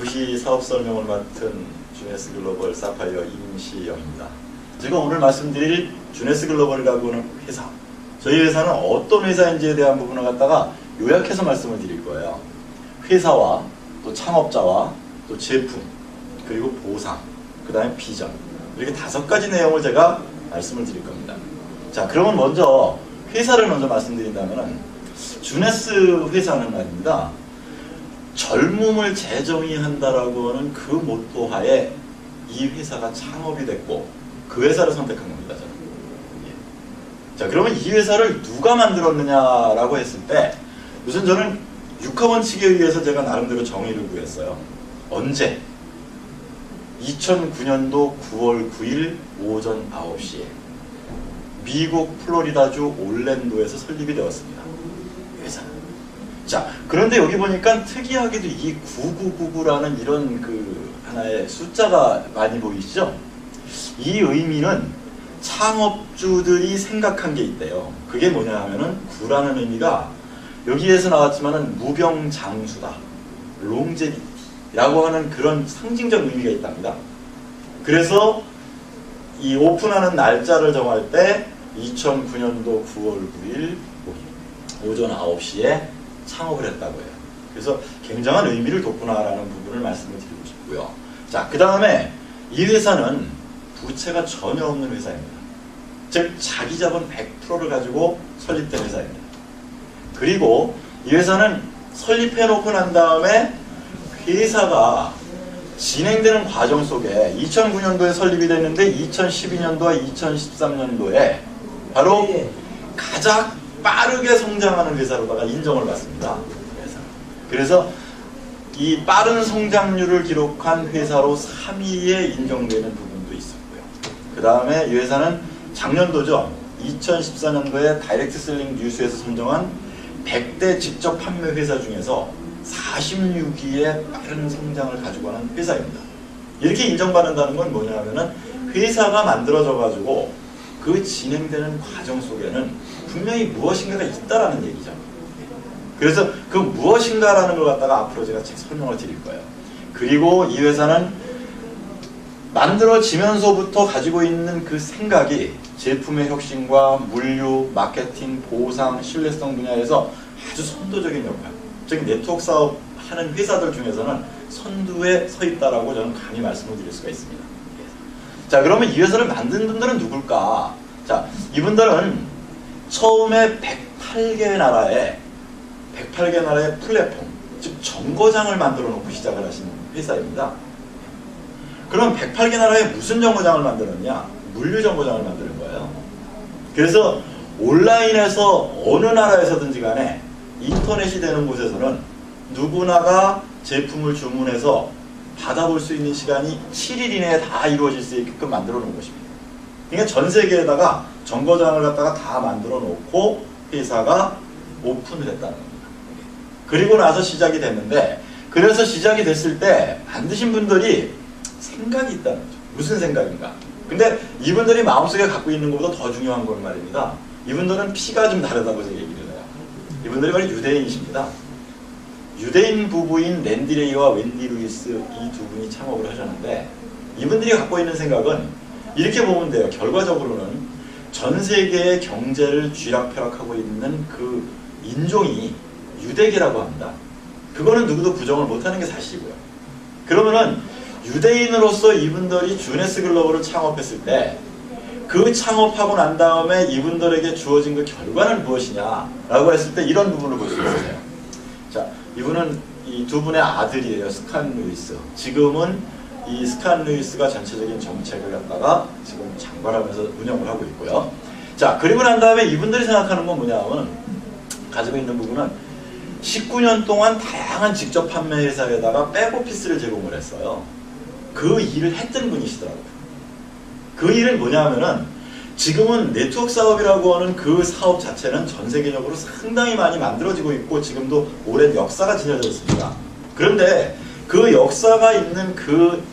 2시 사업 설명을 맡은 주네스 글로벌 사파이어 임시영입니다. 제가 오늘 말씀드릴 주네스 글로벌이라고 하는 회사, 저희 회사는 어떤 회사인지에 대한 부분을 갖다가 요약해서 말씀을 드릴 거예요. 회사와 또 창업자와 또 제품, 그리고 보상, 그 다음에 비전, 이렇게 5가지 내용을 제가 말씀을 드릴 겁니다. 자, 그러면 먼저 회사를 먼저 말씀드린다면 주네스 회사는 말입니다, 젊음을 재정의한다라고 하는 그 모토하에 이 회사가 창업이 됐고 그 회사를 선택한 겁니다. 저는. 예. 자, 그러면 이 회사를 누가 만들었느냐라고 했을 때 우선 저는 육하원칙에 의해서 제가 나름대로 정의를 구했어요. 언제? 2009년도 9월 9일 오전 9시에 미국 플로리다주 올랜도에서 설립이 되었습니다. 회사는. 자, 그런데 여기 보니까 특이하게도 이 9999라는 이런 그 하나의 숫자가 많이 보이시죠? 이 의미는 창업주들이 생각한 게 있대요. 그게 뭐냐 하면은 9라는 의미가 여기에서 나왔지만은 무병장수다, 롱제비티라고 하는 그런 상징적 의미가 있답니다. 그래서 이 오픈하는 날짜를 정할 때 2009년도 9월 9일 오전 9시에 창업을 했다고 해요. 그래서 굉장한 의미를 뒀구나라는 부분을 말씀을 드리고 싶고요. 자, 그 다음에 이 회사는 부채가 전혀 없는 회사입니다. 즉 자기 자본 100%를 가지고 설립된 회사입니다. 그리고 이 회사는 설립해놓고 난 다음에 회사가 진행되는 과정 속에 2009년도에 설립이 됐는데 2012년도와 2013년도에 바로 가장 빠르게 성장하는 회사로다가 인정을 받습니다. 그래서 이 빠른 성장률을 기록한 회사로 3위에 인정되는 부분도 있었고요. 그 다음에 이 회사는 작년도죠. 2014년도에 다이렉트 셀링 뉴스에서 선정한 100대 직접 판매 회사 중에서 46위의 빠른 성장을 가지고 가는 회사입니다. 이렇게 인정받는다는 건 뭐냐 하면은 회사가 만들어져 가지고 그 진행되는 과정 속에는 분명히 무엇인가가 있다라는 얘기죠. 그래서 그 무엇인가라는 걸 갖다가 앞으로 제가 설명을 드릴 거예요. 그리고 이 회사는 만들어지면서부터 가지고 있는 그 생각이 제품의 혁신과 물류, 마케팅, 보상, 신뢰성 분야에서 아주 선도적인 역할, 즉 네트워크 사업 하는 회사들 중에서는 선두에 서 있다라고 저는 감히 말씀을 드릴 수가 있습니다. 자, 그러면 이 회사를 만든 분들은 누굴까? 자, 이분들은 처음에 108개 나라의 플랫폼, 즉 정거장을 만들어 놓고 시작을 하신 회사입니다. 그럼 108개 나라에 무슨 정거장을 만들었냐? 물류 정거장을 만드는 거예요. 그래서 온라인에서 어느 나라에서든지 간에 인터넷이 되는 곳에서는 누구나가 제품을 주문해서 받아볼 수 있는 시간이 7일 이내에 다 이루어질 수 있게끔 만들어 놓은 것입니다. 그러니까 전 세계에다가 정거장을 갖다가 다 만들어 놓고 회사가 오픈을 했다는 겁니다. 그리고 나서 시작이 됐는데, 그래서 시작이 됐을 때 만드신 분들이 생각이 있다는 거죠. 무슨 생각인가? 근데 이분들이 마음속에 갖고 있는 것보다 더 중요한 건 말입니다. 이분들은 피가 좀 다르다고 제가 얘기를 해요. 이분들이 바로 유대인이십니다. 유대인 부부인 랜디 레이와 웬디 루이스, 이 두 분이 창업을 하셨는데, 이분들이 갖고 있는 생각은 이렇게 보면 돼요. 결과적으로는 전 세계의 경제를 쥐락펴락하고 있는 그 인종이 유대계라고 합니다. 그거는 누구도 부정을 못하는 게 사실이고요. 그러면은 유대인으로서 이분들이 주네스 글로벌을 창업했을 때 그 창업하고 난 다음에 이분들에게 주어진 그 결과는 무엇이냐라고 했을 때 이런 부분을 볼 수 있어요. 자, 이분은 이 두 분의 아들이에요. 스칸 루이스. 지금은 이 스칸 루이스가 전체적인 정책을 갖다가 지금 장관하면서 운영을 하고 있고요. 자, 그리고 난 다음에 이분들이 생각하는 건 뭐냐면, 가지고 있는 부분은 19년 동안 다양한 직접 판매 회사에다가 백오피스를 제공을 했어요. 그 일을 했던 분이시더라고요. 그 일은 뭐냐면은 지금은 네트워크 사업이라고 하는 그 사업 자체는 전 세계적으로 상당히 많이 만들어지고 있고 지금도 오랜 역사가 지녀져 있습니다. 그런데 그 역사가 있는 그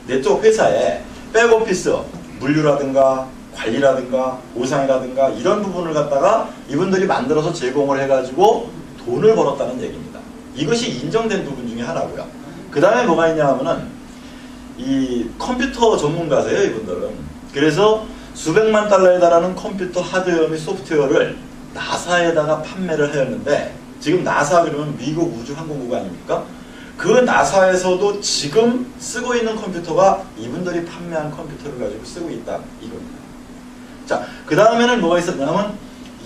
네트워크 회사에 백오피스, 물류라든가 관리라든가 보상이라든가 이런 부분을 갖다가 이분들이 만들어서 제공을 해가지고 돈을 벌었다는 얘기입니다. 이것이 인정된 부분 중에 하나고요. 그 다음에 뭐가 있냐 하면은 이 컴퓨터 전문가세요, 이분들은. 그래서 수백만 달러에 달하는 컴퓨터 하드웨어 및 소프트웨어를 나사에다가 판매를 하였는데, 지금 나사 그러면 미국 우주항공국 아닙니까? 그 나사에서도 지금 쓰고 있는 컴퓨터가 이분들이 판매한 컴퓨터를 가지고 쓰고 있다, 이겁니다. 자, 그 다음에는 뭐가 있었냐면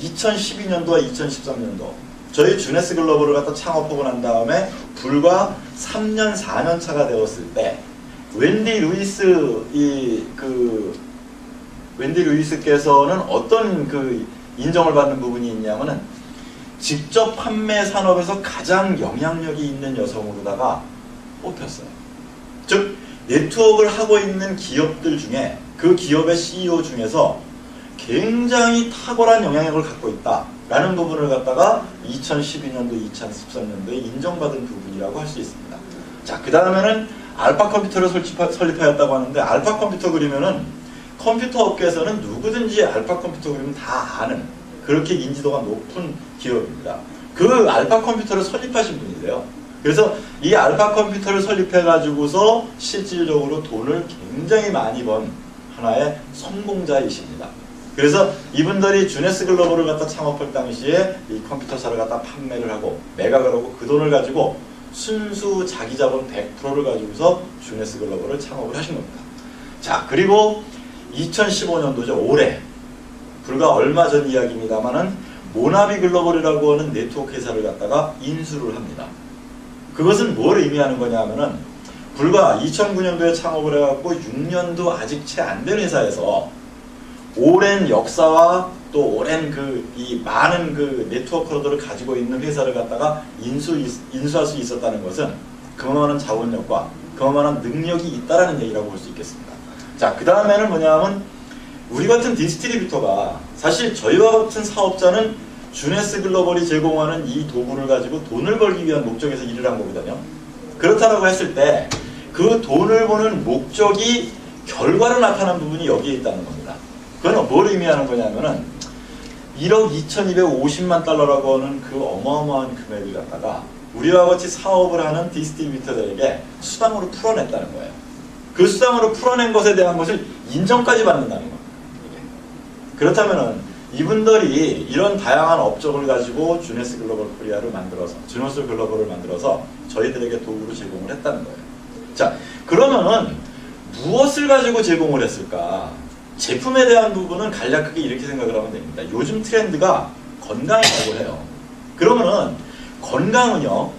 2012년도와 2013년도 저희 주네스 글로벌을 갖다 창업하고 난 다음에 불과 3년 4년 차가 되었을 때 웬디 루이스께서는 어떤 그 인정을 받는 부분이 있냐면은 직접 판매 산업에서 가장 영향력이 있는 여성으로다가 뽑혔어요. 즉 네트워크를 하고 있는 기업들 중에 그 기업의 CEO 중에서 굉장히 탁월한 영향력을 갖고 있다라는 부분을 갖다가 2012년도, 2013년도에 인정받은 부분이라고 할 수 있습니다. 자, 그 다음에는 알파 컴퓨터를 설립하였다고 하는데, 알파 컴퓨터 그리면은 컴퓨터 업계에서는 누구든지 알파 컴퓨터 그리면 다 아는, 그렇게 인지도가 높은 기업입니다. 그 알파 컴퓨터를 설립하신 분이세요. 그래서 이 알파 컴퓨터를 설립해가지고서 실질적으로 돈을 굉장히 많이 번 하나의 성공자이십니다. 그래서 이분들이 주네스 글로벌을 갖다 창업할 당시에 이 컴퓨터사를 갖다 판매를 하고 매각을 하고 그 돈을 가지고 순수 자기 자본 100%를 가지고서 주네스 글로벌을 창업을 하신 겁니다. 자, 그리고 2015년도죠. 올해 불과 얼마 전 이야기입니다만은 모나비 글로벌이라고 하는 네트워크 회사를 갖다가 인수를 합니다. 그것은 뭘 의미하는 거냐 하면은 불과 2009년도에 창업을 해갖고 6년도 아직 채 안 된 회사에서 오랜 역사와 또 오랜 이 많은 그 네트워크들을 가지고 있는 회사를 갖다가 인수할 수 있었다는 것은 그만한 자본력과 그만한 능력이 있다라는 얘기라고 볼 수 있겠습니다. 자, 그 다음에는 뭐냐면 우리 같은 디스트리뷰터가 사실 저희와 같은 사업자는 주네스 글로벌이 제공하는 이 도구를 가지고 돈을 벌기 위한 목적에서 일을 한 거거든요. 그렇다라고 했을 때 그 돈을 버는 목적이 결과로 나타난 부분이 여기에 있다는 겁니다. 그건 뭘 의미하는 거냐면은 1억 2250만 달러라고 하는 그 어마어마한 금액을 갖다가 우리와 같이 사업을 하는 디스트리뷰터들에게 수당으로 풀어냈다는 거예요. 그 수당으로 풀어낸 것에 대한 것을 인정까지 받는다는 겁니다. 그렇다면은 이분들이 이런 다양한 업적을 가지고 주네스 글로벌 코리아를 만들어서, 주네스 글로벌을 만들어서 저희들에게 도구로 제공을 했다는 거예요. 자, 그러면은 무엇을 가지고 제공을 했을까? 제품에 대한 부분은 간략하게 이렇게 생각을 하면 됩니다. 요즘 트렌드가 건강이라고 해요. 그러면은 건강은요,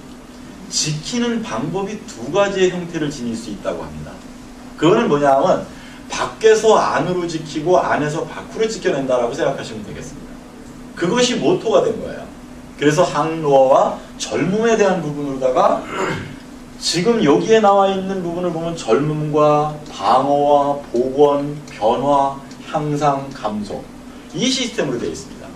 지키는 방법이 두 가지의 형태를 지닐 수 있다고 합니다. 그거는 뭐냐 하면 밖에서 안으로 지키고 안에서 밖으로 지켜낸다라고 생각하시면 되겠습니다. 그것이 모토가 된 거예요. 그래서 항노화와 젊음에 대한 부분으로다가 지금 여기에 나와 있는 부분을 보면 젊음과 방어와 복원, 변화, 향상, 감소, 이 시스템으로 되어 있습니다.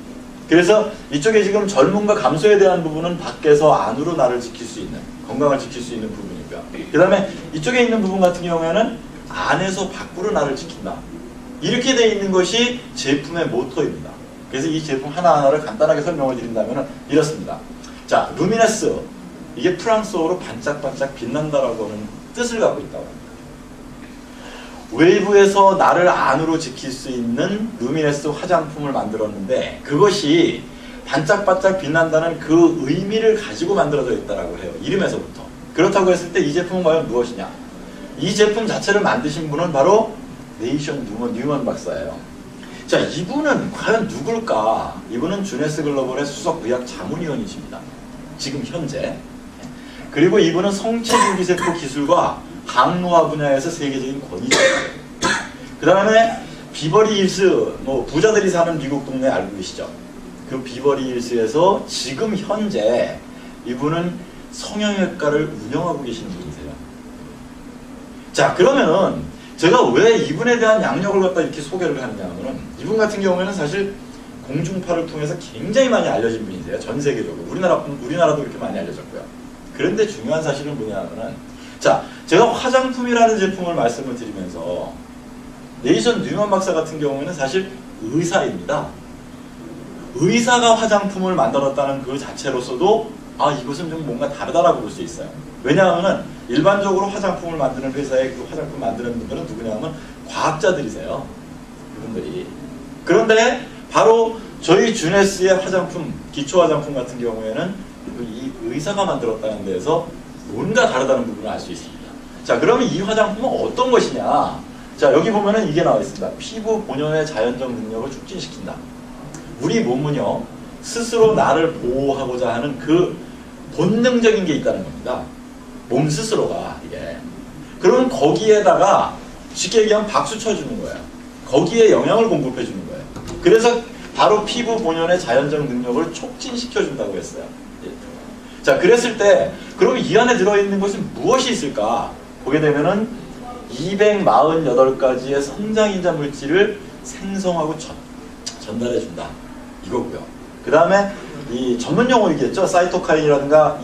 그래서 이쪽에 지금 젊음과 감소에 대한 부분은 밖에서 안으로 나를 지킬 수 있는, 건강을 지킬 수 있는 부분이고요. 그 다음에 이쪽에 있는 부분 같은 경우에는 안에서 밖으로 나를 지킨다. 이렇게 되어 있는 것이 제품의 모토입니다. 그래서 이 제품 하나하나를 간단하게 설명을 드린다면 이렇습니다. 자, 루미네스. 이게 프랑스어로 반짝반짝 빛난다라고 하는 뜻을 갖고 있다고 합니다. 웨이브에서 나를 안으로 지킬 수 있는 루미네스 화장품을 만들었는데 그것이 반짝반짝 빛난다는 그 의미를 가지고 만들어져 있다고 해요. 이름에서부터. 그렇다고 했을 때 이 제품은 과연 무엇이냐? 이 제품 자체를 만드신 분은 바로 네이션 뉴먼 박사예요. 자, 이분은 과연 누굴까? 이분은 주네스 글로벌의 수석 의학 자문위원이십니다. 지금 현재. 그리고 이분은 성체줄기세포 기술과 항노화 분야에서 세계적인 권위자예요. 그 다음에 비버리 힐스, 부자들이 사는 미국 동네 알고 계시죠? 그 비버리 힐스에서 지금 현재 이분은 성형외과를 운영하고 계시는 분이세요. 자, 그러면은 제가 왜 이분에 대한 양력을 갖다 이렇게 소개를 하느냐 하면은 이분 같은 경우에는 사실 공중파를 통해서 굉장히 많이 알려진 분이세요. 전 세계적으로. 우리나라도 이렇게 많이 알려졌고요. 그런데 중요한 사실은 뭐냐 하면은, 자, 제가 화장품이라는 제품을 말씀을 드리면서 네이션 뉴먼 박사 같은 경우에는 사실 의사입니다. 의사가 화장품을 만들었다는 그 자체로서도 이것은 좀 뭔가 다르다라고 볼 수 있어요. 왜냐하면은 일반적으로 화장품을 만드는 회사에 그 화장품 만드는 분들은 누구냐면 과학자들이세요. 그분들이. 그런데 바로 저희 주네스의 화장품, 기초 화장품 같은 경우에는 이 의사가 만들었다는 데에서 뭔가 다르다는 부분을 알 수 있습니다. 자, 그러면 이 화장품은 어떤 것이냐? 자, 여기 보면은 이게 나와 있습니다. 피부 본연의 자연적 능력을 촉진시킨다. 우리 몸은요, 스스로 나를 보호하고자 하는 그 본능적인 게 있다는 겁니다. 몸 스스로가 이게. 그럼 거기에다가 쉽게 얘기하면 박수 쳐주는 거예요. 거기에 영양을 공급해 주는 거예요. 그래서 바로 피부 본연의 자연적 능력을 촉진시켜 준다고 했어요. 자, 그랬을 때 그럼 이 안에 들어있는 것이 무엇이 있을까? 보게 되면은 248가지의 성장인자 물질을 생성하고 전달해 준다. 이거고요. 그 다음에 이 전문 용어이겠죠. 사이토카인이라든가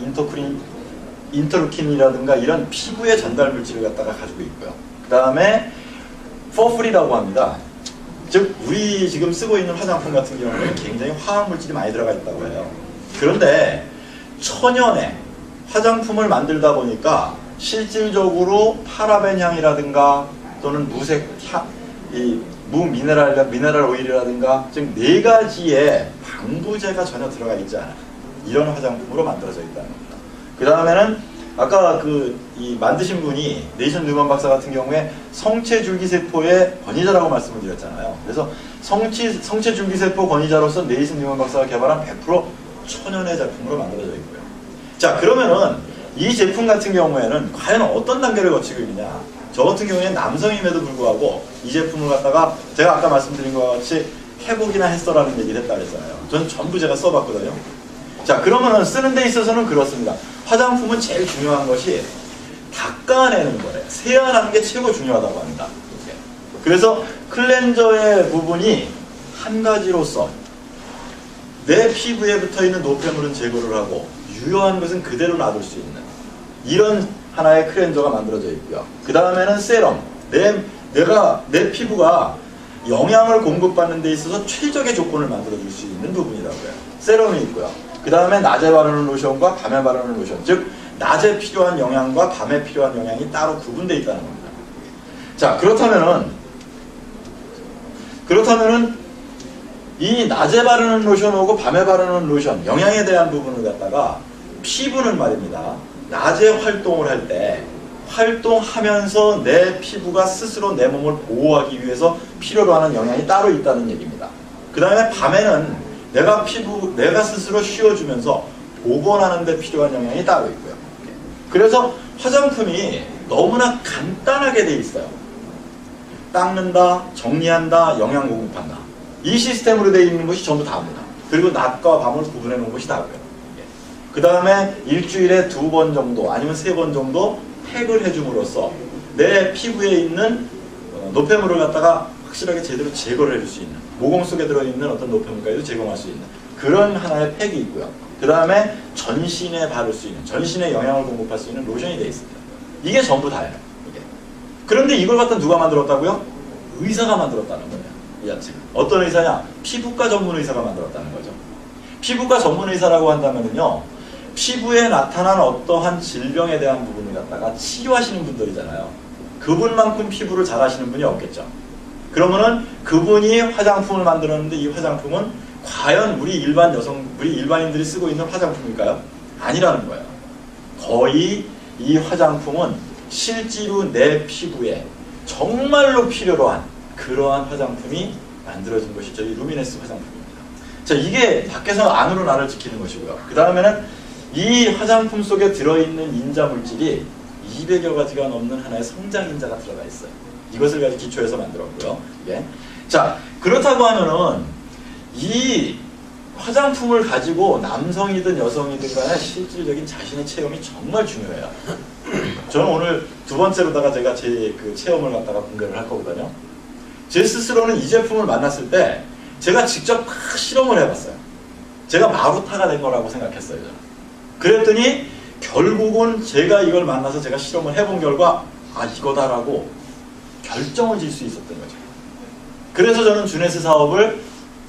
인터루킨이라든가 이런 피부의 전달 물질을 갖다가 가지고 있고요. 그 다음에 퍼플이라고 합니다. 즉 우리 지금 쓰고 있는 화장품 같은 경우는 굉장히 화학 물질이 많이 들어가 있다고 해요. 그런데 천연의 화장품을 만들다 보니까 실질적으로 파라벤 향이라든가 또는 무색 향, 이 미네랄 오일이라든가 즉 4가지의 방부제가 전혀 들어가 있지 않아요. 이런 화장품으로 만들어져 있다는 겁니다. 그 다음에는 아까 이 만드신 분이 네이션 뉴먼 박사 같은 경우에 성체줄기세포의 권위자라고 말씀을 드렸잖아요. 그래서 성체줄기세포 권위자로서 네이션 뉴먼 박사가 개발한 100% 천연의 제품으로 만들어져 있고요. 자, 그러면은 이 제품 같은 경우에는 과연 어떤 단계를 거치고 있느냐? 저 같은 경우에는 남성임에도 불구하고 이 제품을 갖다가 제가 아까 말씀드린 것과 같이 회복이나 했어라는 얘기를 했다 그랬잖아요. 저는 전부 제가 써봤거든요. 자, 그러면은 쓰는 데 있어서는 그렇습니다. 화장품은 제일 중요한 것이 닦아내는 거예요. 세안하는 게 최고 중요하다고 합니다. 이렇게. 그래서 클렌저의 부분이 한 가지로서 내 피부에 붙어있는 노폐물은 제거를 하고 유효한 것은 그대로 놔둘 수 있는 이런 하나의 클렌저가 만들어져 있고요. 그 다음에는 세럼. 내 피부가 영양을 공급받는 데 있어서 최적의 조건을 만들어줄 수 있는 부분이라고요. 세럼이 있고요. 그 다음에 낮에 바르는 로션과 밤에 바르는 로션. 즉 낮에 필요한 영양과 밤에 필요한 영양이 따로 구분되어 있다는 겁니다. 자, 그렇다면은 이 낮에 바르는 로션하고 밤에 바르는 로션 영양에 대한 부분을 갖다가 피부는 말입니다. 낮에 활동을 할 때 활동하면서 내 피부가 스스로 내 몸을 보호하기 위해서 필요로 하는 영양이 따로 있다는 얘기입니다. 그 다음에 밤에는 내가 스스로 쉬어주면서 복원하는 데 필요한 영양이 따로 있고요. 그래서 화장품이 너무나 간단하게 돼 있어요. 닦는다, 정리한다, 영양 공급한다. 이 시스템으로 되어 있는 것이 전부 다입니다. 그리고 낮과 밤을 구분해 놓은 것이 다고요. 그 다음에 일주일에 2번 정도 아니면 3번 정도 팩을 해줌으로써 내 피부에 있는 노폐물을 갖다가 확실하게 제대로 제거를 해줄 수 있는, 모공 속에 들어있는 어떤 노폐물까지도 제공할 수 있는 그런 하나의 팩이 있고요. 그 다음에 전신에 바를 수 있는, 전신에 영양을 공급할 수 있는 로션이 되어 있습니다. 이게 전부 다예요. 이게. 그런데 이걸 갖다 누가 만들었다고요? 의사가 만들었다는 거예요. 이 자체가. 어떤 의사냐? 피부과 전문 의사가 만들었다는 거죠. 피부과 전문 의사라고 한다면요, 피부에 나타난 어떠한 질병에 대한 부분을 갖다가 치료하시는 분들이잖아요. 그분만큼 피부를 잘 하시는 분이 없겠죠. 그러면은 그분이 화장품을 만들었는데 이 화장품은 과연 우리 일반인들이 쓰고 있는 화장품일까요? 아니라는 거예요. 거의 이 화장품은 실제로 내 피부에 정말로 필요로 한 그러한 화장품이 만들어진 것이 저희 루미네스 화장품입니다. 자, 이게 밖에서 안으로 나를 지키는 것이고요. 그 다음에는 이 화장품 속에 들어있는 인자 물질이 200여 가지가 넘는 하나의 성장인자가 들어가 있어요. 이것을 가지고 기초해서 만들었고요. 예. 자, 그렇다고 하면은 이 화장품을 가지고 남성이든 여성이든 간에 실질적인 자신의 체험이 정말 중요해요. 저는 오늘 2번째로다가 제가 제 그 체험을 갖다가 공개를 할 거거든요. 제 스스로는 이 제품을 만났을 때 제가 직접 막 실험을 해봤어요. 제가 마루타가 된 거라고 생각했어요. 저는. 그랬더니 결국은 제가 이걸 만나서 제가 실험을 해본 결과 아, 이거다라고 결정을 질 수 있었던 거죠. 그래서 저는 주네스 사업을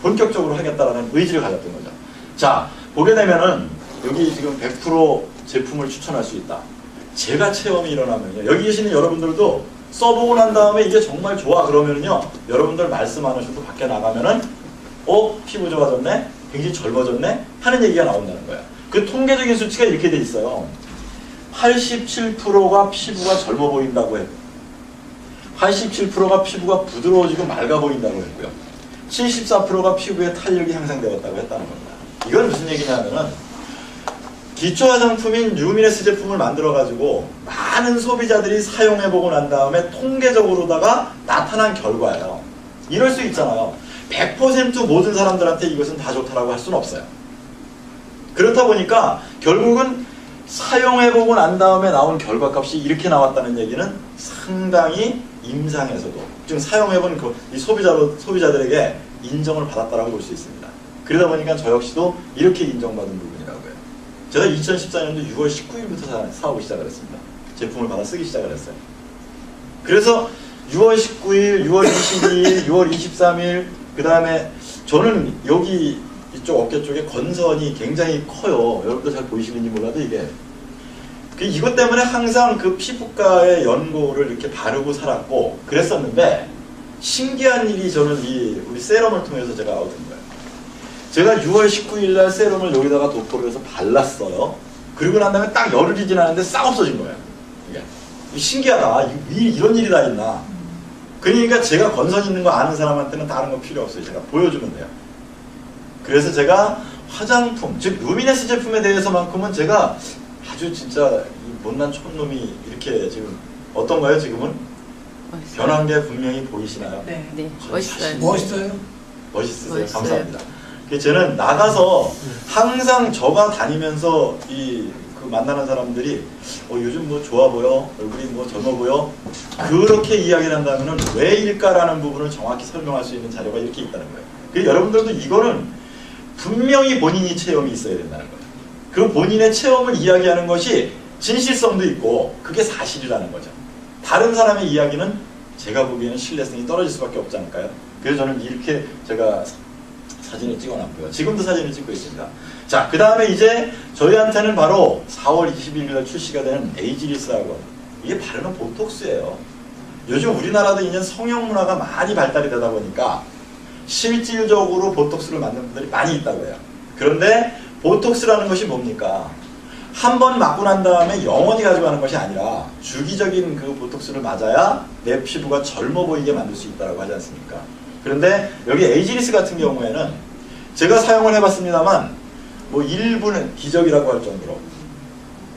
본격적으로 하겠다라는 의지를 가졌던 거죠. 자, 보게 되면은 여기 지금 100% 제품을 추천할 수 있다. 제가 체험이 일어나면요. 여기 계시는 여러분들도 써보고 난 다음에 이게 정말 좋아 그러면은요. 여러분들 말씀 안 하셔도 밖에 나가면은 피부 좋아졌네? 굉장히 젊어졌네? 하는 얘기가 나온다는 거야. 그 통계적인 수치가 이렇게 돼 있어요. 87%가 피부가 젊어 보인다고 했고 87%가 피부가 부드러워지고 맑아 보인다고 했고요. 74%가 피부에 탄력이 향상되었다고 했다는 겁니다. 이건 무슨 얘기냐면은 기초 화장품인 뉴미네스 제품을 만들어가지고 많은 소비자들이 사용해보고 난 다음에 통계적으로다가 나타난 결과예요. 이럴 수 있잖아요. 100% 모든 사람들한테 이것은 다 좋다라고 할 수는 없어요. 그렇다 보니까 결국은 사용해보고 난 다음에 나온 결과값이 이렇게 나왔다는 얘기는 상당히 임상에서도 지금 사용해본 이 소비자들에게 인정을 받았다라고 볼 수 있습니다. 그러다 보니까 저 역시도 이렇게 인정받은 부분이라고요. 제가 2014년도 6월 19일부터 사오기 시작을 했습니다. 제품을 받아 쓰기 시작을 했어요. 그래서 6월 19일, 6월 22일, 6월 23일 그 다음에 저는 여기 이쪽 어깨 쪽에 건선이 굉장히 커요. 여러분들 잘 보이시는지 몰라도 이것 때문에 항상 그 피부과의 연고를 이렇게 바르고 살았고 그랬었는데 신기한 일이 저는 우리 세럼을 통해서 제가 얻은 거예요. 제가 6월 19일 날 세럼을 여기다가 도포를 해서 발랐어요. 그리고 난 다음에 딱 열흘이 지나는데 싹 없어진 거예요. 이게 신기하다. 이런 일이 다 있나. 그러니까 제가 건선 있는 거 아는 사람한테는 다른 거 필요 없어요. 제가 보여주면 돼요. 그래서 제가 화장품, 즉 루미네스 제품에 대해서만큼은 제가 아주 진짜 못난 촌놈이 이렇게 지금 어떤가요 지금은? 멋있어요. 변한 게 분명히 보이시나요? 네. 멋있어요. 멋있으세요? 감사합니다. 저는 나가서 항상 저가 다니면서 만나는 사람들이 요즘 뭐 좋아 보여? 얼굴이 뭐 젊어 보여? 그렇게 이야기를 한다면 왜일까라는 부분을 정확히 설명할 수 있는 자료가 이렇게 있다는 거예요. 그래서 여러분들도 이거는 분명히 본인이 체험이 있어야 된다는 거예요. 그 본인의 체험을 이야기하는 것이 진실성도 있고 그게 사실이라는 거죠. 다른 사람의 이야기는 제가 보기에는 신뢰성이 떨어질 수밖에 없지 않을까요? 그래서 저는 이렇게 제가 사진을 찍어놨고요. 지금도 사진을 찍고 있습니다. 자, 그 다음에 이제 저희한테는 바로 4월 21일 출시가 되는 에이지리스하고 이게 바르는 보톡스예요. 요즘 우리나라도 이제 성형 문화가 많이 발달이 되다 보니까 실질적으로 보톡스를 맞는 분들이 많이 있다고 해요. 그런데 보톡스라는 것이 뭡니까? 한 번 맞고 난 다음에 영원히 가져가는 것이 아니라 주기적인 그 보톡스를 맞아야 내 피부가 젊어 보이게 만들 수 있다고 하지 않습니까? 그런데 여기 에이지리스 같은 경우에는 제가 사용을 해봤습니다만 뭐 일부는 기적이라고 할 정도로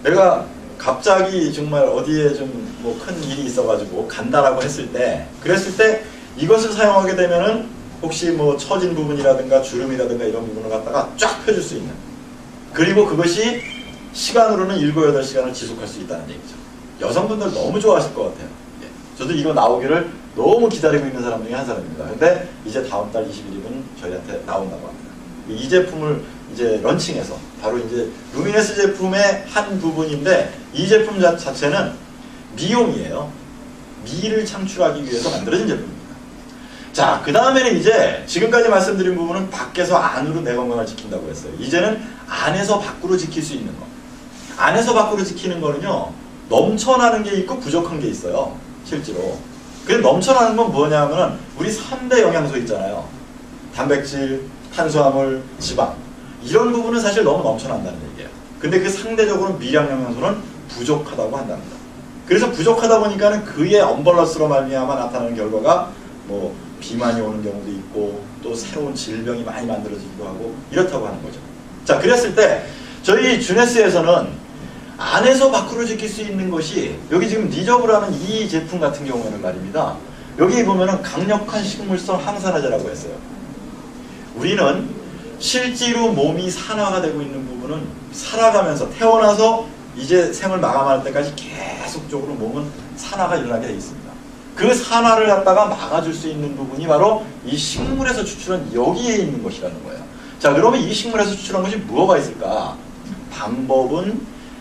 내가 갑자기 정말 어디에 좀 뭐 큰 일이 있어가지고 간다라고 그랬을 때 이것을 사용하게 되면은 혹시 뭐 처진 부분이라든가 주름이라든가 이런 부분을 갖다가 쫙 펴줄 수 있는, 그리고 그것이 시간으로는 7, 8시간을 지속할 수 있다는 얘기죠. 여성분들 너무 좋아하실 것 같아요. 예. 저도 이거 나오기를 너무 기다리고 있는 사람 중에 한 사람입니다. 근데 이제 다음 달 21일은 저희한테 나온다고 합니다. 이 제품을 이제 런칭해서 바로 이제 루미네스 제품의 한 부분인데 이 제품 자체는 미용이에요. 미를 창출하기 위해서 만들어진 제품입니다. 자, 그 다음에는 이제 지금까지 말씀드린 부분은 밖에서 안으로 내 건강을 지킨다고 했어요. 이제는 안에서 밖으로 지킬 수 있는 거. 안에서 밖으로 지키는 거는요, 넘쳐나는 게 있고 부족한 게 있어요. 실제로. 그 넘쳐나는 건 뭐냐면 우리 3대 영양소 있잖아요. 단백질, 탄수화물, 지방. 이런 부분은 사실 너무 넘쳐난다는 얘기예요. 근데 그 상대적으로 미량 영양소는 부족하다고 한답니다. 그래서 부족하다 보니까는 그의 언밸런스로 말미암아 나타나는 결과가 뭐 비만이 오는 경우도 있고 또 새로운 질병이 많이 만들어지기도 하고 이렇다고 하는 거죠. 자, 그랬을 때 저희 주네스에서는 안에서 밖으로 지킬 수 있는 것이 여기 지금 니저브라는 이 제품 같은 경우에는 말입니다. 여기 보면은 강력한 식물성 항산화제라고 했어요. 우리는 실제로 몸이 산화가 되고 있는 부분은 살아가면서 태어나서 이제 생을 마감할 때까지 계속적으로 몸은 산화가 일어나게 되어 있습니다. 그 산화를 갖다가 막아줄 수 있는 부분이 바로 이 식물에서 추출한 여기에 있는 것이라는 거예요. 자, 그러면 이 식물에서 추출한 것이 뭐가 있을까? 방법은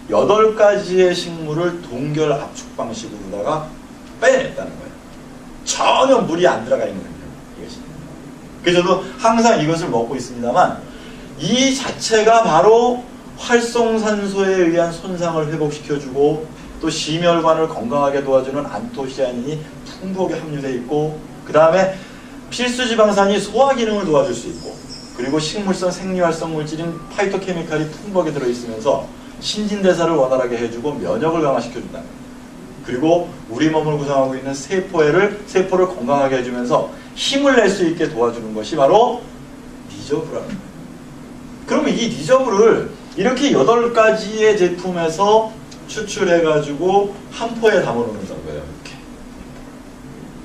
8가지의 식물을 동결 압축 방식으로다가 빼냈다는 거예요. 전혀 물이 안 들어가 있는 거예요. 이것이. 그래서 저도 항상 이것을 먹고 있습니다만 이 자체가 바로 활성산소에 의한 손상을 회복시켜주고 또 심혈관을 건강하게 도와주는 안토시아닌이 풍부하게 함유되어 있고, 그 다음에 필수지방산이 소화 기능을 도와줄 수 있고, 그리고 식물성 생리활성 물질인 파이토케미칼이 풍부하게 들어있으면서 신진대사를 원활하게 해주고 면역을 강화시켜준다. 그리고 우리 몸을 구성하고 있는 세포를 건강하게 해주면서 힘을 낼 수 있게 도와주는 것이 바로 니저브라는 거예요. 그러면 이 니저브를 이렇게 8가지의 제품에서 추출해가지고 한 포에 담아놓는다는 거예요. 이렇게.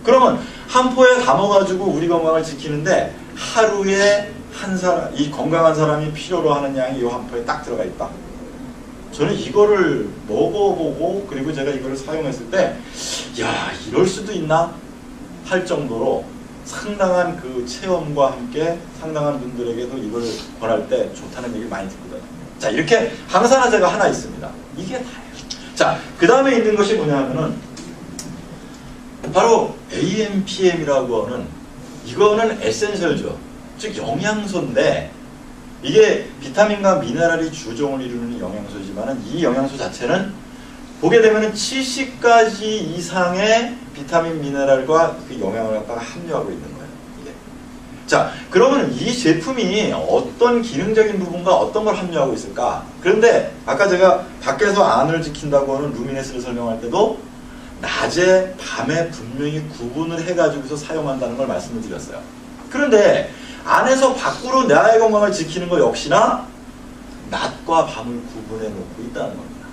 그러면 한 포에 담아가지고 우리 건강을 지키는데 하루에 한 사람, 이 건강한 사람이 필요로 하는 양이 이 한 포에 딱 들어가 있다. 저는 이거를 먹어보고 그리고 제가 이거를 사용했을 때 야, 이럴 수도 있나? 할 정도로 상당한 그 체험과 함께 상당한 분들에게도 이걸 권할 때 좋다는 얘기를 많이 듣거든요. 자, 이렇게 항산화제가 하나 있습니다. 이게 다예요. 자, 그 다음에 있는 것이 뭐냐면은 바로 AMPM이라고 하는, 이거는 에센셜죠. 즉 영양소인데, 이게 비타민과 미네랄이 주종을 이루는 영양소이지만 이 영양소 자체는 보게 되면 70가지 이상의 비타민, 미네랄과 그 영양을 갖다가 함유하고 있는 거예요. 이게. 자, 그러면 이 제품이 어떤 기능적인 부분과 어떤 걸 함유하고 있을까? 그런데 아까 제가 밖에서 안을 지킨다고 하는 루미네스를 설명할 때도 낮에, 밤에 분명히 구분을 해가지고서 사용한다는 걸 말씀을 드렸어요. 그런데 안에서 밖으로 나의 건강을 지키는 것 역시나 낮과 밤을 구분해 놓고 있다는 겁니다.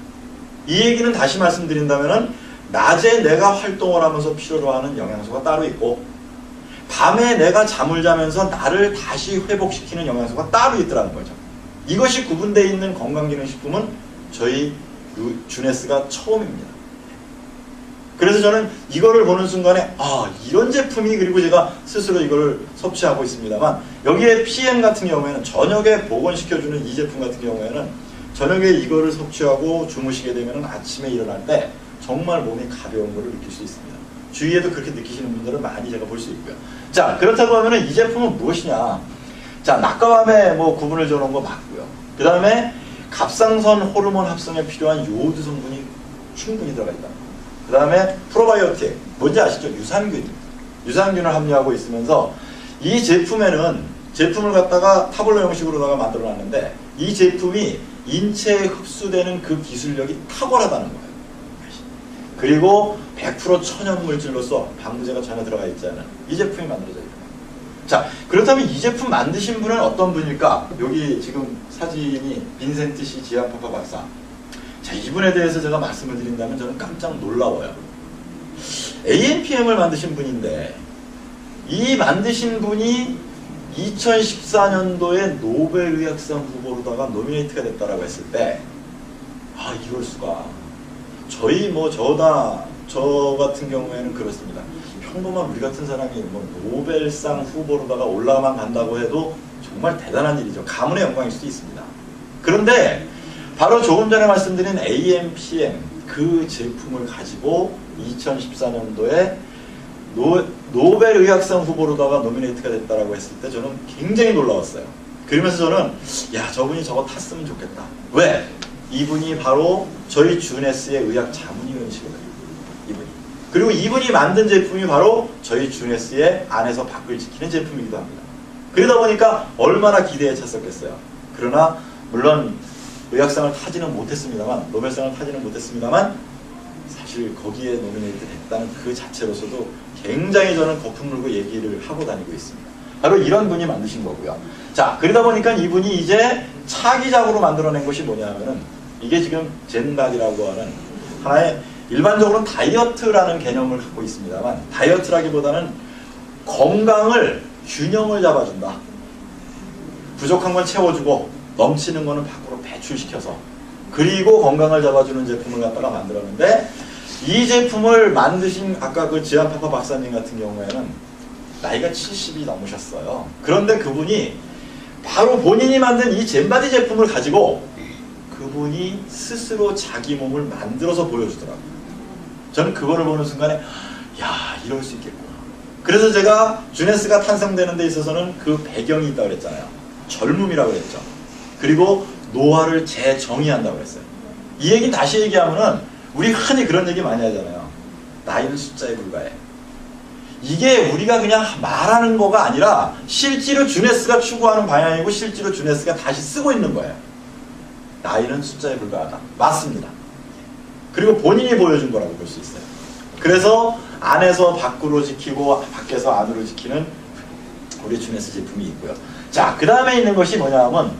이 얘기는 다시 말씀드린다면 낮에 내가 활동을 하면서 필요로 하는 영양소가 따로 있고, 밤에 내가 잠을 자면서 나를 다시 회복시키는 영양소가 따로 있더라는 거죠. 이것이 구분되어 있는 건강기능식품은 저희 주네스가 처음입니다. 그래서 저는 이거를 보는 순간에 이런 제품이, 그리고 제가 스스로 이거를 섭취하고 있습니다만, 여기에 PM 같은 경우에는 저녁에 복원시켜주는 이 제품 같은 경우에는 저녁에 이거를 섭취하고 주무시게 되면 아침에 일어날 때 정말 몸이 가벼운 것을 느낄 수 있습니다. 주위에도 그렇게 느끼시는 분들은 많이 제가 볼 수 있고요. 자, 그렇다고 하면 이 제품은 무엇이냐? 자, 낮과 밤에 뭐 구분을 줘놓은 거 맞고요. 그 다음에 갑상선 호르몬 합성에 필요한 요오드 성분이 충분히 들어가 있다. 그 다음에 프로바이오틱, 뭔지 아시죠? 유산균을 함유하고 있으면서 이 제품에는, 제품을 갖다가 타블로 형식으로다가 만들어 놨는데 이 제품이 인체에 흡수되는 그 기술력이 탁월하다는 거예요. 그리고 100% 천연 물질로서 방부제가 전혀 들어가 있지 않은 이 제품이 만들어져 있다. 자, 그렇다면 이 제품 만드신 분은 어떤 분일까? 여기 지금 사진이 빈센트 씨 지안파파 박사. 자, 이분에 대해서 제가 말씀을 드린다면 저는 깜짝 놀라워요. AMPM을 만드신 분인데, 이 만드신 분이 2014년도에 노벨의학상 후보로다가 노미네이트가 됐다라고 했을 때, 이럴 수가. 저 같은 경우에는 그렇습니다. 평범한 우리 같은 사람이 뭐 노벨상 후보로다가 올라만 간다고 해도 정말 대단한 일이죠. 가문의 영광일 수도 있습니다. 그런데 바로 조금 전에 말씀드린 AMPM 그 제품을 가지고 2014년도에 노벨의학상 후보로다가 노미네이트가 됐다라고 했을 때 저는 굉장히 놀라웠어요. 그러면서 저는 저분이 저거 탔으면 좋겠다. 왜? 이분이 바로 저희 주네스의 의학 자문위원이시거든요. 이분이. 그리고 이분이 만든 제품이 바로 저희 주네스의 안에서 밖을 지키는 제품이기도 합니다. 그러다 보니까 얼마나 기대에 찼었겠어요. 그러나 물론 의학상을 타지는 못했습니다만, 노벨상을 타지는 못했습니다만, 사실 거기에 노미네이트 됐다는 그 자체로서도 굉장히 저는 거품 물고 얘기를 하고 다니고 있습니다. 바로 이런 분이 만드신 거고요. 자, 그러다 보니까 이분이 이제 차기작으로 만들어낸 것이 뭐냐면은, 이게 지금 젠박이라고 하는 하나의, 일반적으로는 다이어트라는 개념을 갖고 있습니다만, 다이어트라기보다는 건강을, 균형을 잡아준다. 부족한 건 채워주고 넘치는 거는 밖으로 배출시켜서, 그리고 건강을 잡아주는 제품을 갖다가 만들었는데, 이 제품을 만드신 아까 그 지안파파 박사님 같은 경우에는 나이가 70이 넘으셨어요. 그런데 그분이 바로 본인이 만든 이 젠바디 제품을 가지고 그분이 스스로 자기 몸을 만들어서 보여주더라고요. 저는 그거를 보는 순간에 이럴 수 있겠구나. 그래서 제가 주네스가 탄생되는 데 있어서는 그 배경이 있다고 그랬잖아요. 젊음이라고 그랬죠. 그리고 노화를 재정의한다고 그랬어요. 이 얘기는 다시 얘기하면은 우리 흔히 그런 얘기 많이 하잖아요. 나이는 숫자에 불과해. 이게 우리가 그냥 말하는 거가 아니라 실제로 주네스가 추구하는 방향이고 실제로 주네스가 다시 쓰고 있는 거예요. 나이는 숫자에 불과하다. 맞습니다. 그리고 본인이 보여준 거라고 볼 수 있어요. 그래서 안에서 밖으로 지키고 밖에서 안으로 지키는 우리 주네스 제품이 있고요. 자, 그 다음에 있는 것이 뭐냐면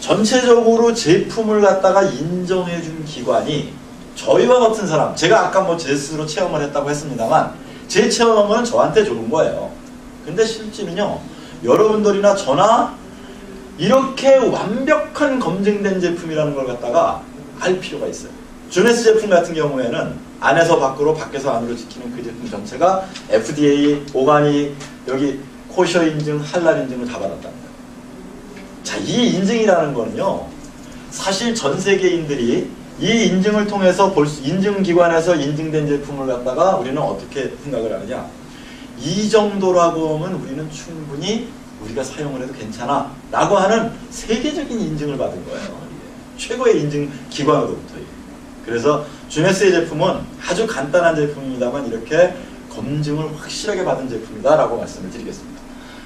전체적으로 제품을 갖다가 인정해준 기관이 저희와 같은 사람, 제가 아까 뭐 제 스스로 체험을 했다고 했습니다만 제 체험은 저한테 좋은 거예요. 근데 실제는요, 여러분들이나 저나 이렇게 완벽한 검증된 제품이라는 걸 갖다가 알 필요가 있어요. 주네스 제품 같은 경우에는 안에서 밖으로 밖에서 안으로 지키는 그 제품 전체가 FDA, 오가닉, 여기 코셔 인증, 할랄 인증을 다 받았다는 거예요. 자, 이 인증이라는 거는요, 사실 전 세계인들이 이 인증을 통해서 인증기관에서 인증된 제품을 갖다가 우리는 어떻게 생각을 하느냐, 이 정도라고 하면 우리는 충분히 우리가 사용을 해도 괜찮아 라고 하는 세계적인 인증을 받은 거예요. 최고의 인증 기관으로부터. 그래서 주네스의 제품은 아주 간단한 제품입니다만 이렇게 검증을 확실하게 받은 제품이다 라고 말씀을 드리겠습니다.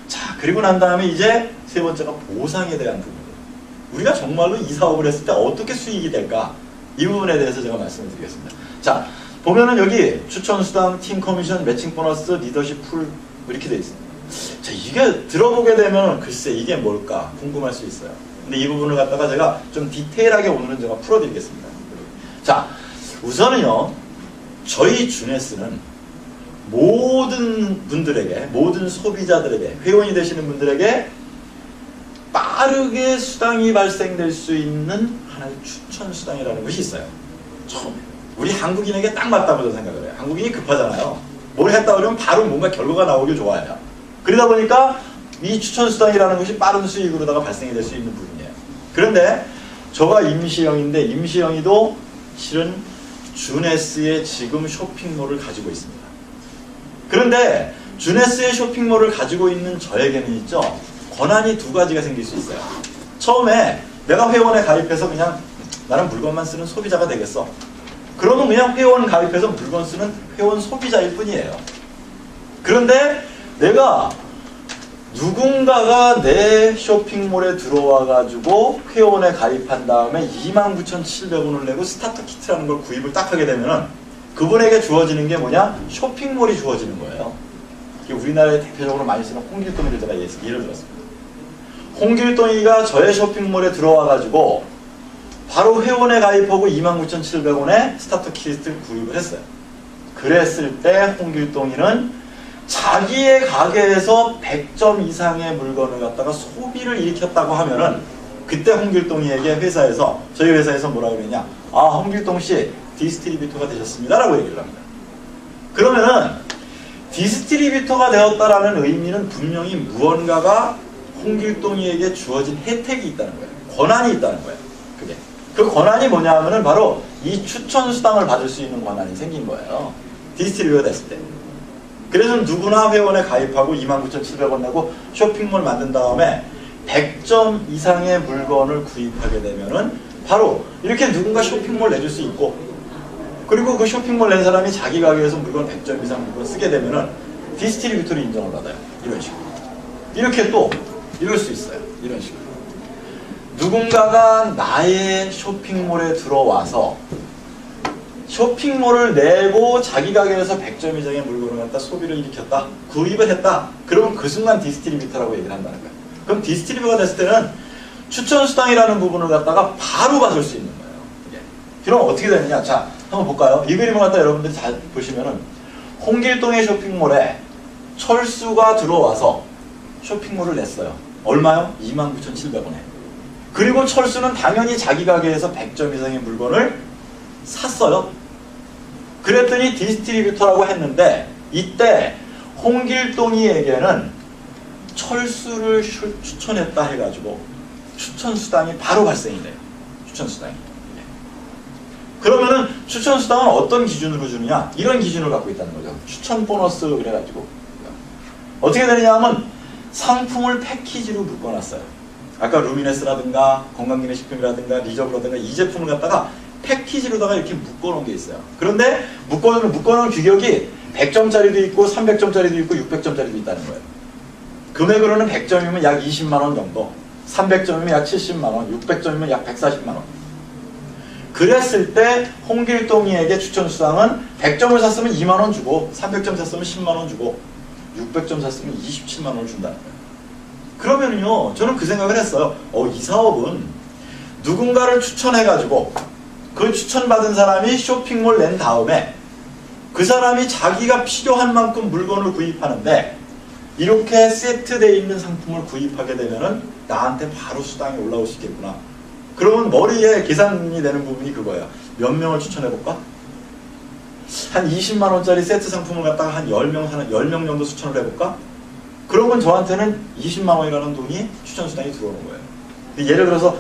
자, 그리고 난 다음에 이제 세 번째가 보상에 대한 부분이에요. 우리가 정말로 이 사업을 했을 때 어떻게 수익이 될까, 이 부분에 대해서 제가 말씀을 드리겠습니다. 자, 보면은 여기 추천수당, 팀 커미션, 매칭 보너스, 리더십 풀 이렇게 되어 있습니다. 자, 이게 들어보게 되면 글쎄 이게 뭘까 궁금할 수 있어요. 근데 이 부분을 갖다가 제가 좀 디테일하게 오늘은 제가 풀어드리겠습니다. 자, 우선은요, 저희 주네스는 모든 분들에게, 모든 소비자들에게, 회원이 되시는 분들에게 빠르게 수당이 발생될 수 있는 하나의 추천 수당이라는 것이 있어요. 처음에. 우리 한국인에게 딱 맞다고 저는 생각을 해요. 한국인이 급하잖아요. 뭘 했다 그러면 바로 뭔가 결과가 나오길 좋아해요. 그러다 보니까 이 추천 수당이라는 것이 빠른 수익으로다가 발생이 될 수 있는 부분이에요. 그런데 저가 임시영인데 임시영이도 실은 주네스의 지금 쇼핑몰을 가지고 있습니다. 그런데 주네스의 쇼핑몰을 가지고 있는 저에게는 있죠, 권한이 두 가지가 생길 수 있어요. 처음에 내가 회원에 가입해서 그냥 나는 물건만 쓰는 소비자가 되겠어. 그러면 그냥 회원 가입해서 물건 쓰는 회원 소비자일 뿐이에요. 그런데 내가 누군가가 내 쇼핑몰에 들어와 가지고 회원에 가입한 다음에 29,700원을 내고 스타터 키트라는 걸 구입을 딱 하게 되면은 그분에게 주어지는 게 뭐냐? 쇼핑몰이 주어지는 거예요. 우리나라에 대표적으로 많이 쓰는 홍길동이를 제가 예를 들었습니다. 홍길동이가 저의 쇼핑몰에 들어와 가지고 바로 회원에 가입하고 29,700원에 스타터 키트를 구입을 했어요. 그랬을 때 홍길동이는 자기의 가게에서 100점 이상의 물건을 갖다가 소비를 일으켰다고 하면은 그때 홍길동이에게 회사에서, 저희 회사에서 뭐라고 그랬냐, 아, 홍길동씨 디스트리뷰터가 되셨습니다 라고 얘기를 합니다. 그러면은 디스트리뷰터가 되었다라는 의미는 분명히 무언가가 홍길동이에게 주어진 혜택이 있다는 거예요. 권한이 있다는 거예요. 그게. 그 권한이 뭐냐 하면은 바로 이 추천 수당을 받을 수 있는 권한이 생긴 거예요. 디스트리뷰터가 됐을 때. 그래서 누구나 회원에 가입하고 29,700원 내고 쇼핑몰 만든 다음에 100점 이상의 물건을 구입하게 되면은 바로 이렇게 누군가 쇼핑몰 내줄 수 있고, 그리고 그 쇼핑몰 낸 사람이 자기 가게에서 물건 100점 이상 물건 쓰게 되면은 디스트리뷰터로 인정을 받아요. 이런 식으로. 이렇게 또 이럴 수 있어요. 이런 식으로. 누군가가 나의 쇼핑몰에 들어와서 쇼핑몰을 내고 자기 가게에서 100점 이상의 물건을 갖다 소비를 일으켰다, 구입을 했다, 그러면 그 순간 디스트리뷰터라고 얘기를 한다는 거예요. 그럼 디스트리뷰터가 됐을 때는 추천 수당이라는 부분을 갖다가 바로 받을 수 있는 거예요. 예. 그럼 어떻게 되느냐? 자, 한번 볼까요? 이 그림을 갖다 여러분들이 잘 보시면은 홍길동의 쇼핑몰에 철수가 들어와서 쇼핑몰을 냈어요. 얼마요? 29,700원에. 그리고 철수는 당연히 자기 가게에서 100점 이상의 물건을 샀어요. 그랬더니 디스트리뷰터라고 했는데 이때 홍길동이에게는 철수를 추천했다 해가지고 추천수당이 바로 발생이 돼요. 추천수당이. 그러면은 추천수당은 어떤 기준으로 주느냐? 이런 기준을 갖고 있다는 거죠. 추천 보너스 그래가지고 어떻게 되느냐 하면 상품을 패키지로 묶어놨어요. 아까 루미네스라든가 건강기능식품이라든가 리저브라든가 이 제품을 갖다가 패키지로다가 이렇게 묶어놓은 게 있어요. 그런데 묶어놓은 규격이 100점짜리도 있고 300점짜리도 있고 600점짜리도 있다는 거예요. 금액으로는 100점이면 약 20만원 정도, 300점이면 약 70만원, 600점이면 약 140만원. 그랬을 때 홍길동이에게 추천수당은 100점을 샀으면 2만원 주고 300점 샀으면 10만원 주고 600점 샀으면 27만원을 준다는 거예요. 그러면요, 저는 그 생각을 했어요. 이 사업은 누군가를 추천해가지고 그 추천받은 사람이 쇼핑몰 낸 다음에 그 사람이 자기가 필요한 만큼 물건을 구입하는데 이렇게 세트되어 있는 상품을 구입하게 되면은 나한테 바로 수당이 올라올 수 있겠구나. 그러면 머리에 계산이 되는 부분이 그거예요. 몇 명을 추천해볼까? 한 20만원짜리 세트 상품을 갖다가 한 10명 정도 추천을 해볼까? 그러면 저한테는 20만원이라는 돈이 추천수당이 들어오는 거예요. 예를 들어서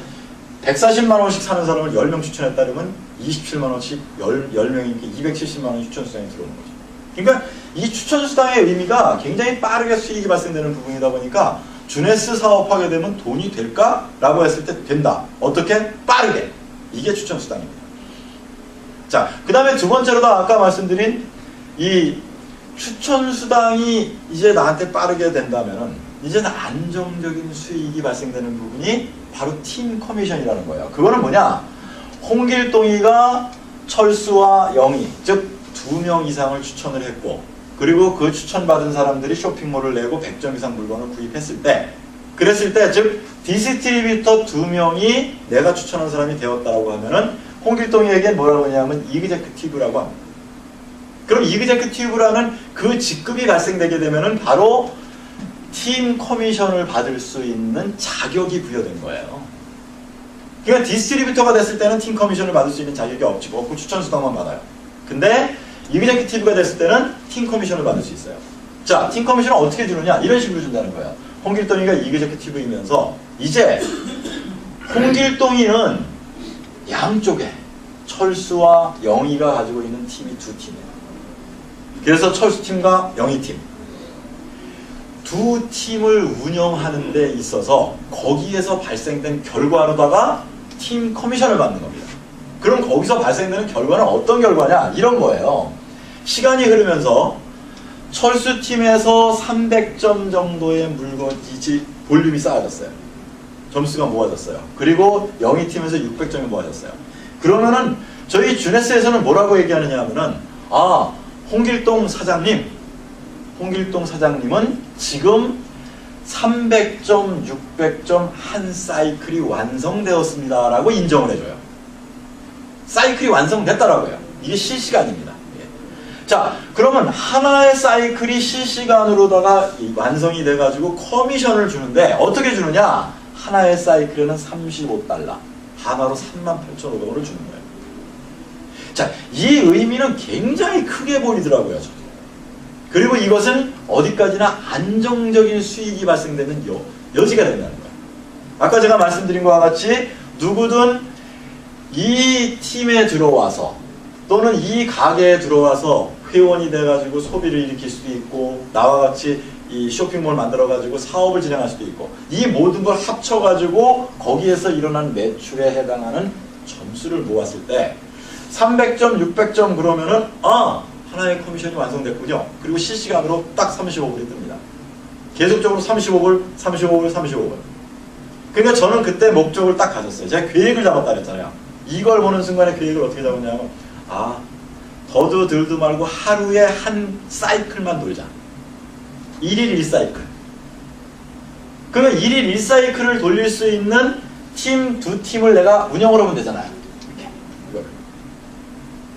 140만원씩 사는 사람을 10명 추천했다 그러면 27만원씩 10명이니까 270만원 추천수당이 들어오는 거죠. 그러니까 이 추천수당의 의미가 굉장히 빠르게 수익이 발생되는 부분이다 보니까 주네스 사업하게 되면 돈이 될까? 라고 했을 때 된다. 어떻게? 빠르게. 이게 추천수당입니다. 자, 그 다음에 두 번째로다 아까 말씀드린 이 추천수당이 이제 나한테 빠르게 된다면은 이제는 안정적인 수익이 발생되는 부분이 바로 팀 커미션이라는 거예요. 그거는 뭐냐? 홍길동이가 철수와 영희, 즉 2명 이상을 추천을 했고 그리고 그 추천받은 사람들이 쇼핑몰을 내고 100점 이상 물건을 구입했을 때 그랬을 때 즉 디스트리뷰터 2명이 내가 추천한 사람이 되었다라고 하면은 홍길동이에겐 뭐라고 하냐면 이그제큐티브라고 합니다. 그럼 이그제큐티브라는 그 직급이 발생되게 되면은 바로 팀 커미션을 받을 수 있는 자격이 부여된 거예요. 그러니까 디스트리뷰터가 됐을 때는 팀 커미션을 받을 수 있는 자격이 없고 추천수당만 받아요. 근데 이그제큐티브가 됐을 때는 팀 커미션을 받을 수 있어요. 자, 팀 커미션을 어떻게 주느냐? 이런 식으로 준다는 거예요. 홍길동이가 이그제큐티브이면서 이제 홍길동이는 양쪽에 철수와 영희가 가지고 있는 팀이 두 팀이에요. 그래서 철수팀과 영희팀 두 팀을 운영하는 데 있어서 거기에서 발생된 결과로다가 팀 커미션을 받는 겁니다. 그럼 거기서 발생되는 결과는 어떤 결과냐? 이런 거예요. 시간이 흐르면서 철수팀에서 300점 정도의 볼륨이 쌓아졌어요. 점수가 모아졌어요. 그리고 영희팀에서 600점이 모아졌어요. 그러면은 저희 주네스에서는 뭐라고 얘기하느냐 하면은 홍길동 사장님은 지금 300점, 600점 한 사이클이 완성되었습니다 라고 인정을 해줘요. 사이클이 완성됐다라고요. 이게 실시간입니다. 자, 그러면 하나의 사이클이 실시간으로다가 완성이 돼가지고 커미션을 주는데 어떻게 주느냐? 하나의 사이클에는 35달러, 하나로 38,500원을 주는 거예요. 자, 이 의미는 굉장히 크게 보이더라고요. 저도. 그리고 이것은 어디까지나 안정적인 수익이 발생되는 여지가 된다는 거예요. 아까 제가 말씀드린 것과 같이 누구든 이 팀에 들어와서 또는 이 가게에 들어와서 회원이 돼가지고 소비를 일으킬 수도 있고 나와 같이 이 쇼핑몰 만들어가지고 사업을 진행할 수도 있고 이 모든 걸 합쳐가지고 거기에서 일어난 매출에 해당하는 점수를 모았을 때 300점, 600점 그러면은 하나의 커미션이 완성됐군요. 그리고 실시간으로 딱 35불이 뜹니다. 계속적으로 35불, 35불, 35불. 그러니까 저는 그때 목적을 딱 가졌어요. 제가 계획을 잡았다 그랬잖아요. 이걸 보는 순간에 계획을 어떻게 잡았냐면 더도 덜도 말고 하루에 한 사이클만 돌자. 1일 1사이클. 그러면 1일 1사이클을 돌릴 수 있는 팀, 두 팀을 내가 운영을 하면 되잖아요. 이렇게. 이거를.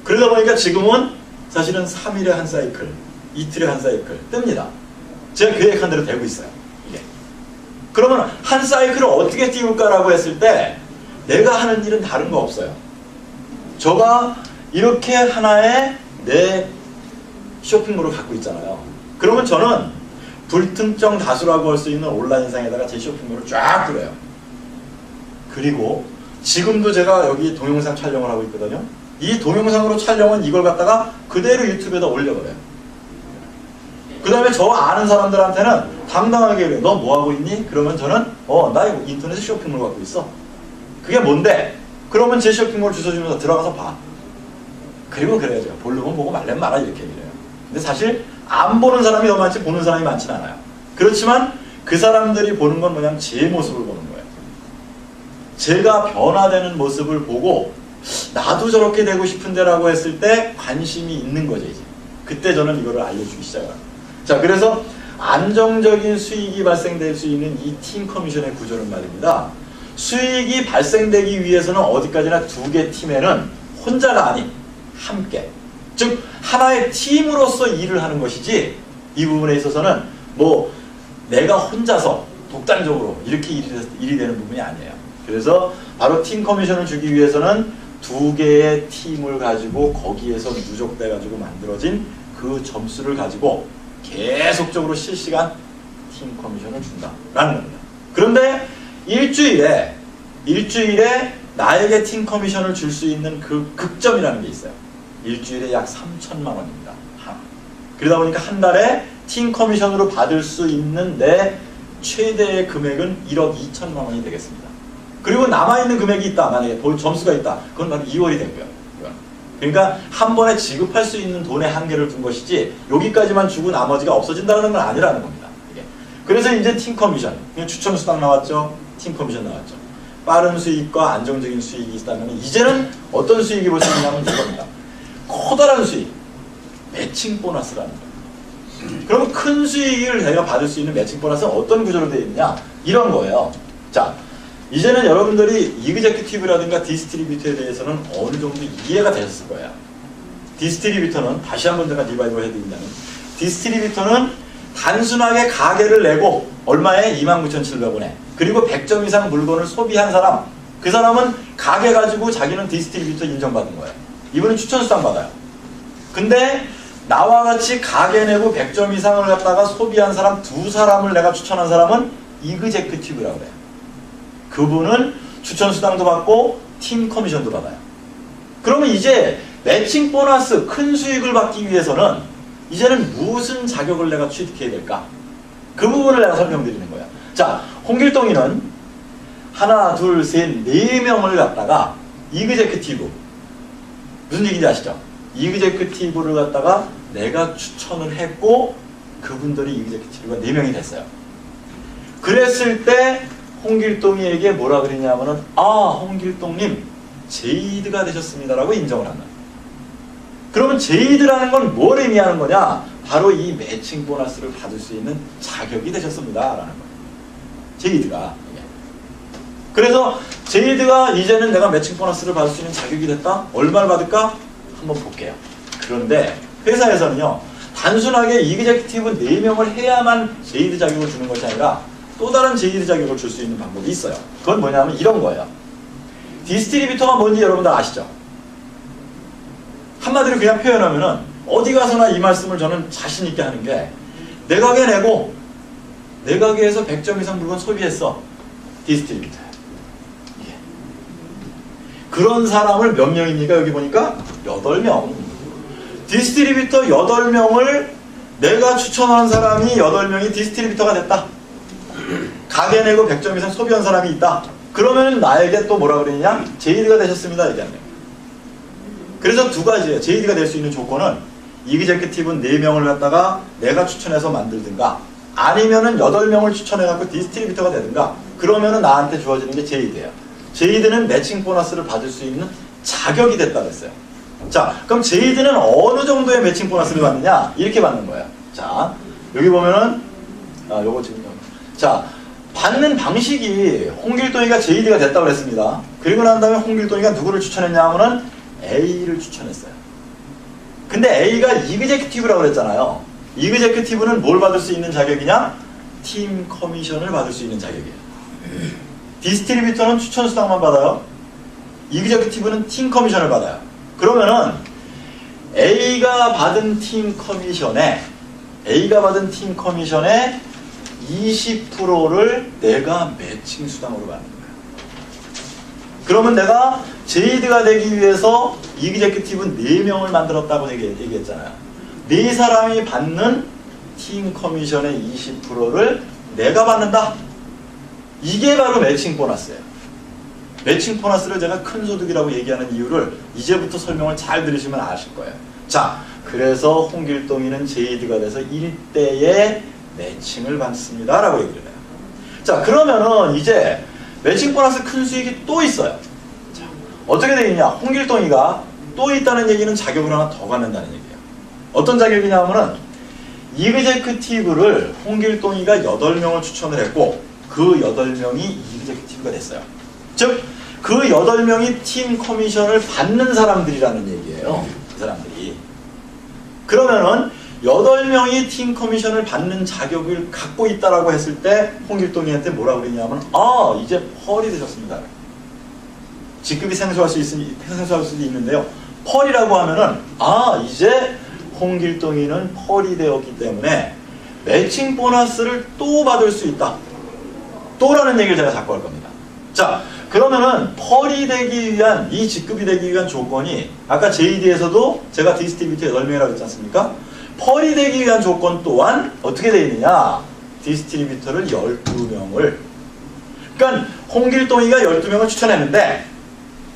그러다 보니까 지금은 사실은 3일에 한 사이클, 이틀에 한 사이클 뜹니다. 제가 계획한 대로 되고 있어요. 이게. 그러면 한 사이클을 어떻게 띄울까라고 했을 때 내가 하는 일은 다른 거 없어요. 저가 이렇게 하나의 내 쇼핑몰을 갖고 있잖아요. 그러면 저는 불특정 다수라고 할 수 있는 온라인상에다가 제 쇼핑몰을 쫙 들어요. 그리고 지금도 제가 여기 동영상 촬영을 하고 있거든요. 이 동영상으로 촬영은 이걸 갖다가 그대로 유튜브에다 올려버려요. 그 다음에 저 아는 사람들한테는 당당하게 그래요. 너 뭐 하고 있니? 그러면 저는 나 이거 인터넷 쇼핑몰 갖고 있어. 그게 뭔데? 그러면 제 쇼핑몰 주소 주면서 들어가서 봐. 그리고 그래야죠. 볼려면 보고 말려면 말아 이렇게 얘기를 해요. 근데 사실 안 보는 사람이 더 많지 보는 사람이 많지는 않아요. 그렇지만 그 사람들이 보는 건 뭐냐면 제 모습을 보는 거예요. 제가 변화되는 모습을 보고 나도 저렇게 되고 싶은데 라고 했을 때 관심이 있는 거죠. 이제 그때 저는 이거를 알려주기 시작해요. 자, 그래서 안정적인 수익이 발생될 수 있는 이 팀 커미션의 구조는 말입니다. 수익이 발생되기 위해서는 어디까지나 두 개 팀에는 혼자가 아닌 함께, 즉 하나의 팀으로서 일을 하는 것이지, 이 부분에 있어서는 뭐 내가 혼자서 독단적으로 이렇게 일이 되는 부분이 아니에요. 그래서 바로 팀 커미션을 주기 위해서는 두 개의 팀을 가지고 거기에서 누적돼 가지고 만들어진 그 점수를 가지고 계속적으로 실시간 팀 커미션을 준다라는 겁니다. 그런데 일주일에 나에게 팀 커미션을 줄 수 있는 그 극점이라는 게 있어요. 일주일에 약 3천만 원입니다. 그러다 보니까 한 달에 팀 커미션으로 받을 수 있는 내 최대의 금액은 1억 2천만 원이 되겠습니다. 그리고 남아있는 금액이 있다. 만약에 점수가 있다. 그건 바로 2월이 된 거예요. 그러니까 한 번에 지급할 수 있는 돈의 한계를 둔 것이지 여기까지만 주고 나머지가 없어진다는 건 아니라는 겁니다. 이게. 그래서 이제 팀 커미션, 추천 수당 나왔죠. 팀 커미션 나왔죠. 빠른 수익과 안정적인 수익이 있다면 이제는 어떤 수익이 볼 수 있냐면 이겁니다. 커다란 수익, 매칭 보너스라는 거예요. 그럼 큰 수익을 내가 받을 수 있는 매칭 보너스는 어떤 구조로 되어 있느냐? 이런 거예요. 자, 이제는 여러분들이 이그제큐티브라든가 디스트리뷰터에 대해서는 어느 정도 이해가 되셨을 거예요. 디스트리뷰터는 다시 한번 제가 리바이벌 해드린다면, 디스트리뷰터는 단순하게 가게를 내고 얼마에? 29,700원에 그리고 100점 이상 물건을 소비한 사람, 그 사람은 가게 가지고 자기는 디스트리뷰터 인정받은 거예요. 이분은 추천수당 받아요. 근데 나와 같이 가게 내고 100점 이상을 갖다가 소비한 사람 두 사람을 내가 추천한 사람은 이그제큐티브라고 그래요. 그분은 추천수당도 받고 팀 커미션도 받아요. 그러면 이제 매칭 보너스, 큰 수익을 받기 위해서는 이제는 무슨 자격을 내가 취득해야 될까? 그 부분을 내가 설명드리는 거야. 자, 홍길동이는 하나, 둘, 셋, 네 명을 갖다가 이그제큐티브, 무슨 얘기인지 아시죠? 이그제큐티브를 갖다가 내가 추천을 했고 그분들이 이그제큐티브가 4명이 됐어요. 그랬을 때 홍길동이에게 뭐라 그랬냐면은, 아, 홍길동님 제이드가 되셨습니다라고 인정을 한다. 그러면 제이드라는 건 뭘 의미하는 거냐? 바로 이 매칭 보너스를 받을 수 있는 자격이 되셨습니다라는 거예요. 제이드가. 그래서 제이드가 이제는 내가 매칭 보너스를 받을 수 있는 자격이 됐다? 얼마를 받을까? 한번 볼게요. 그런데 회사에서는요, 단순하게 이그제큐티브 4명을 해야만 제이드 자격을 주는 것이 아니라 또 다른 제이드 자격을 줄 수 있는 방법이 있어요. 그건 뭐냐면 이런 거예요. 디스트리뷰터가 뭔지 여러분들 아시죠? 한마디로 그냥 표현하면은 어디 가서나 이 말씀을 저는 자신 있게 하는 게, 내 가게 내고 내 가게에서 100점 이상 물건 소비했어. 디스트리뷰터야. 예. 그런 사람을 몇 명입니까? 여기 보니까 8명. 디스트리뷰터 8명을 내가 추천한 사람이 8명이 디스트리뷰터가 됐다. 가게 내고 100점 이상 소비한 사람이 있다. 그러면 나에게 또 뭐라 그러느냐? 제이드가 되셨습니다. 얘기하네요. 그래서 두 가지예요. 제이드가 될 수 있는 조건은 이그제큐티브 4명을 갖다가 내가 추천해서 만들든가, 아니면은 8명을 추천해갖고 디스트리뷰터가 되든가, 그러면은 나한테 주어지는 게 제이드예요. 제이드는 매칭 보너스를 받을 수 있는 자격이 됐다고 했어요. 자, 그럼 제이드는 어느 정도의 매칭 보너스를 받느냐? 이렇게 받는 거예요. 자, 여기 보면은, 요거 지금, 자, 받는 방식이 홍길동이가 제이드가 됐다고 했습니다. 그리고 난 다음에 홍길동이가 누구를 추천했냐 하면은 A를 추천했어요. 근데 A가 이그제큐티브라고 그랬잖아요. 이그제큐티브는 뭘 받을 수 있는 자격이냐? 팀 커미션을 받을 수 있는 자격이에요. 디스트리뷰터는 추천 수당만 받아요. 이그제큐티브는 팀 커미션을 받아요. 그러면은 A가 받은 팀 커미션에 20%를 내가 매칭 수당으로 받는 거예요. 그러면 내가 제이드가 되기 위해서 이그제큐티브 4명을 만들었다고 얘기했잖아요. 4사람이 받는 팀 커미션의 20%를 내가 받는다. 이게 바로 매칭 보너스예요. 매칭 보너스를 제가 큰 소득이라고 얘기하는 이유를 이제부터 설명을 잘 들으시면 아실 거예요. 자, 그래서 홍길동이는 제이드가 돼서 1대의 매칭을 받습니다 라고 얘기를 해요. 자, 그러면은 이제 매칭 보너스 큰 수익이 또 있어요. 자, 어떻게 되겠냐? 홍길동이가 또 있다는 얘기는 자격을 하나 더 갖는다는 얘기예요. 어떤 자격이냐 하면은 이그제큐티브를 홍길동이가 8명을 추천을 했고 그 8명이 이그제큐티브가 됐어요. 즉, 그 8명이 팀 커미션을 받는 사람들이라는 얘기예요. 그 사람들이. 그러면은 8명이 팀 커미션을 받는 자격을 갖고 있다라고 했을 때 홍길동이한테 뭐라고 그랬냐면 이제 펄이 되셨습니다. 직급이 생소할 수도 있는데요. 펄이라고 하면은 이제 홍길동이는 펄이 되었기 때문에 매칭 보너스를 또 받을 수 있다. 또라는 얘기를 제가 자꾸 할 겁니다. 자, 그러면은 펄이 되기 위한, 이 직급이 되기 위한 조건이 아까 JD에서도 제가 디스트리뷰터 8명이라고 했지 않습니까? 펄이 되기 위한 조건 또한 어떻게 되어 있느냐? 디스트리뷰터를 12명을, 그러니까 홍길동이가 12명을 추천했는데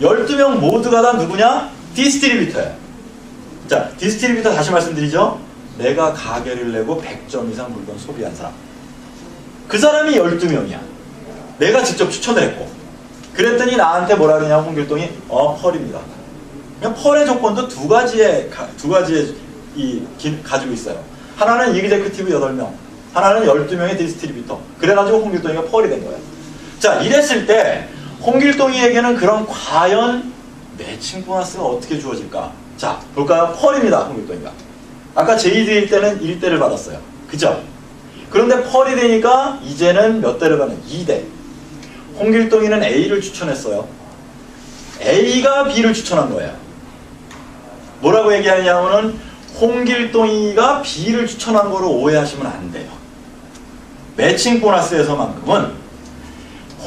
12명 모두가 다 누구냐? 디스트리뷰터예요. 자, 디스트리뷰터 다시 말씀드리죠. 내가 가게를 내고 100점 이상 물건 소비한 사람. 그 사람이 12명이야. 내가 직접 추천을 했고. 그랬더니 나한테 뭐라 그러냐, 홍길동이? 펄입니다. 그냥 펄의 조건도 두 가지의 가지고 있어요. 하나는 이그제큐티브 8명, 하나는 12명의 디스트리뷰터. 그래가지고 홍길동이가 펄이 된 거예요. 자, 이랬을 때 홍길동이에게는 그럼 과연 매칭 보너스가 어떻게 주어질까? 자, 볼까요? 펄입니다, 홍길동이가. 아까 JD일 때는 1대를 받았어요. 그죠? 그런데 펄이 되니까 이제는 몇 대를 받는? 2대. 홍길동이는 A를 추천했어요. A가 B를 추천한 거예요. 뭐라고 얘기하냐면은 홍길동이가 B를 추천한 거로 오해하시면 안 돼요. 매칭 보너스에서만큼은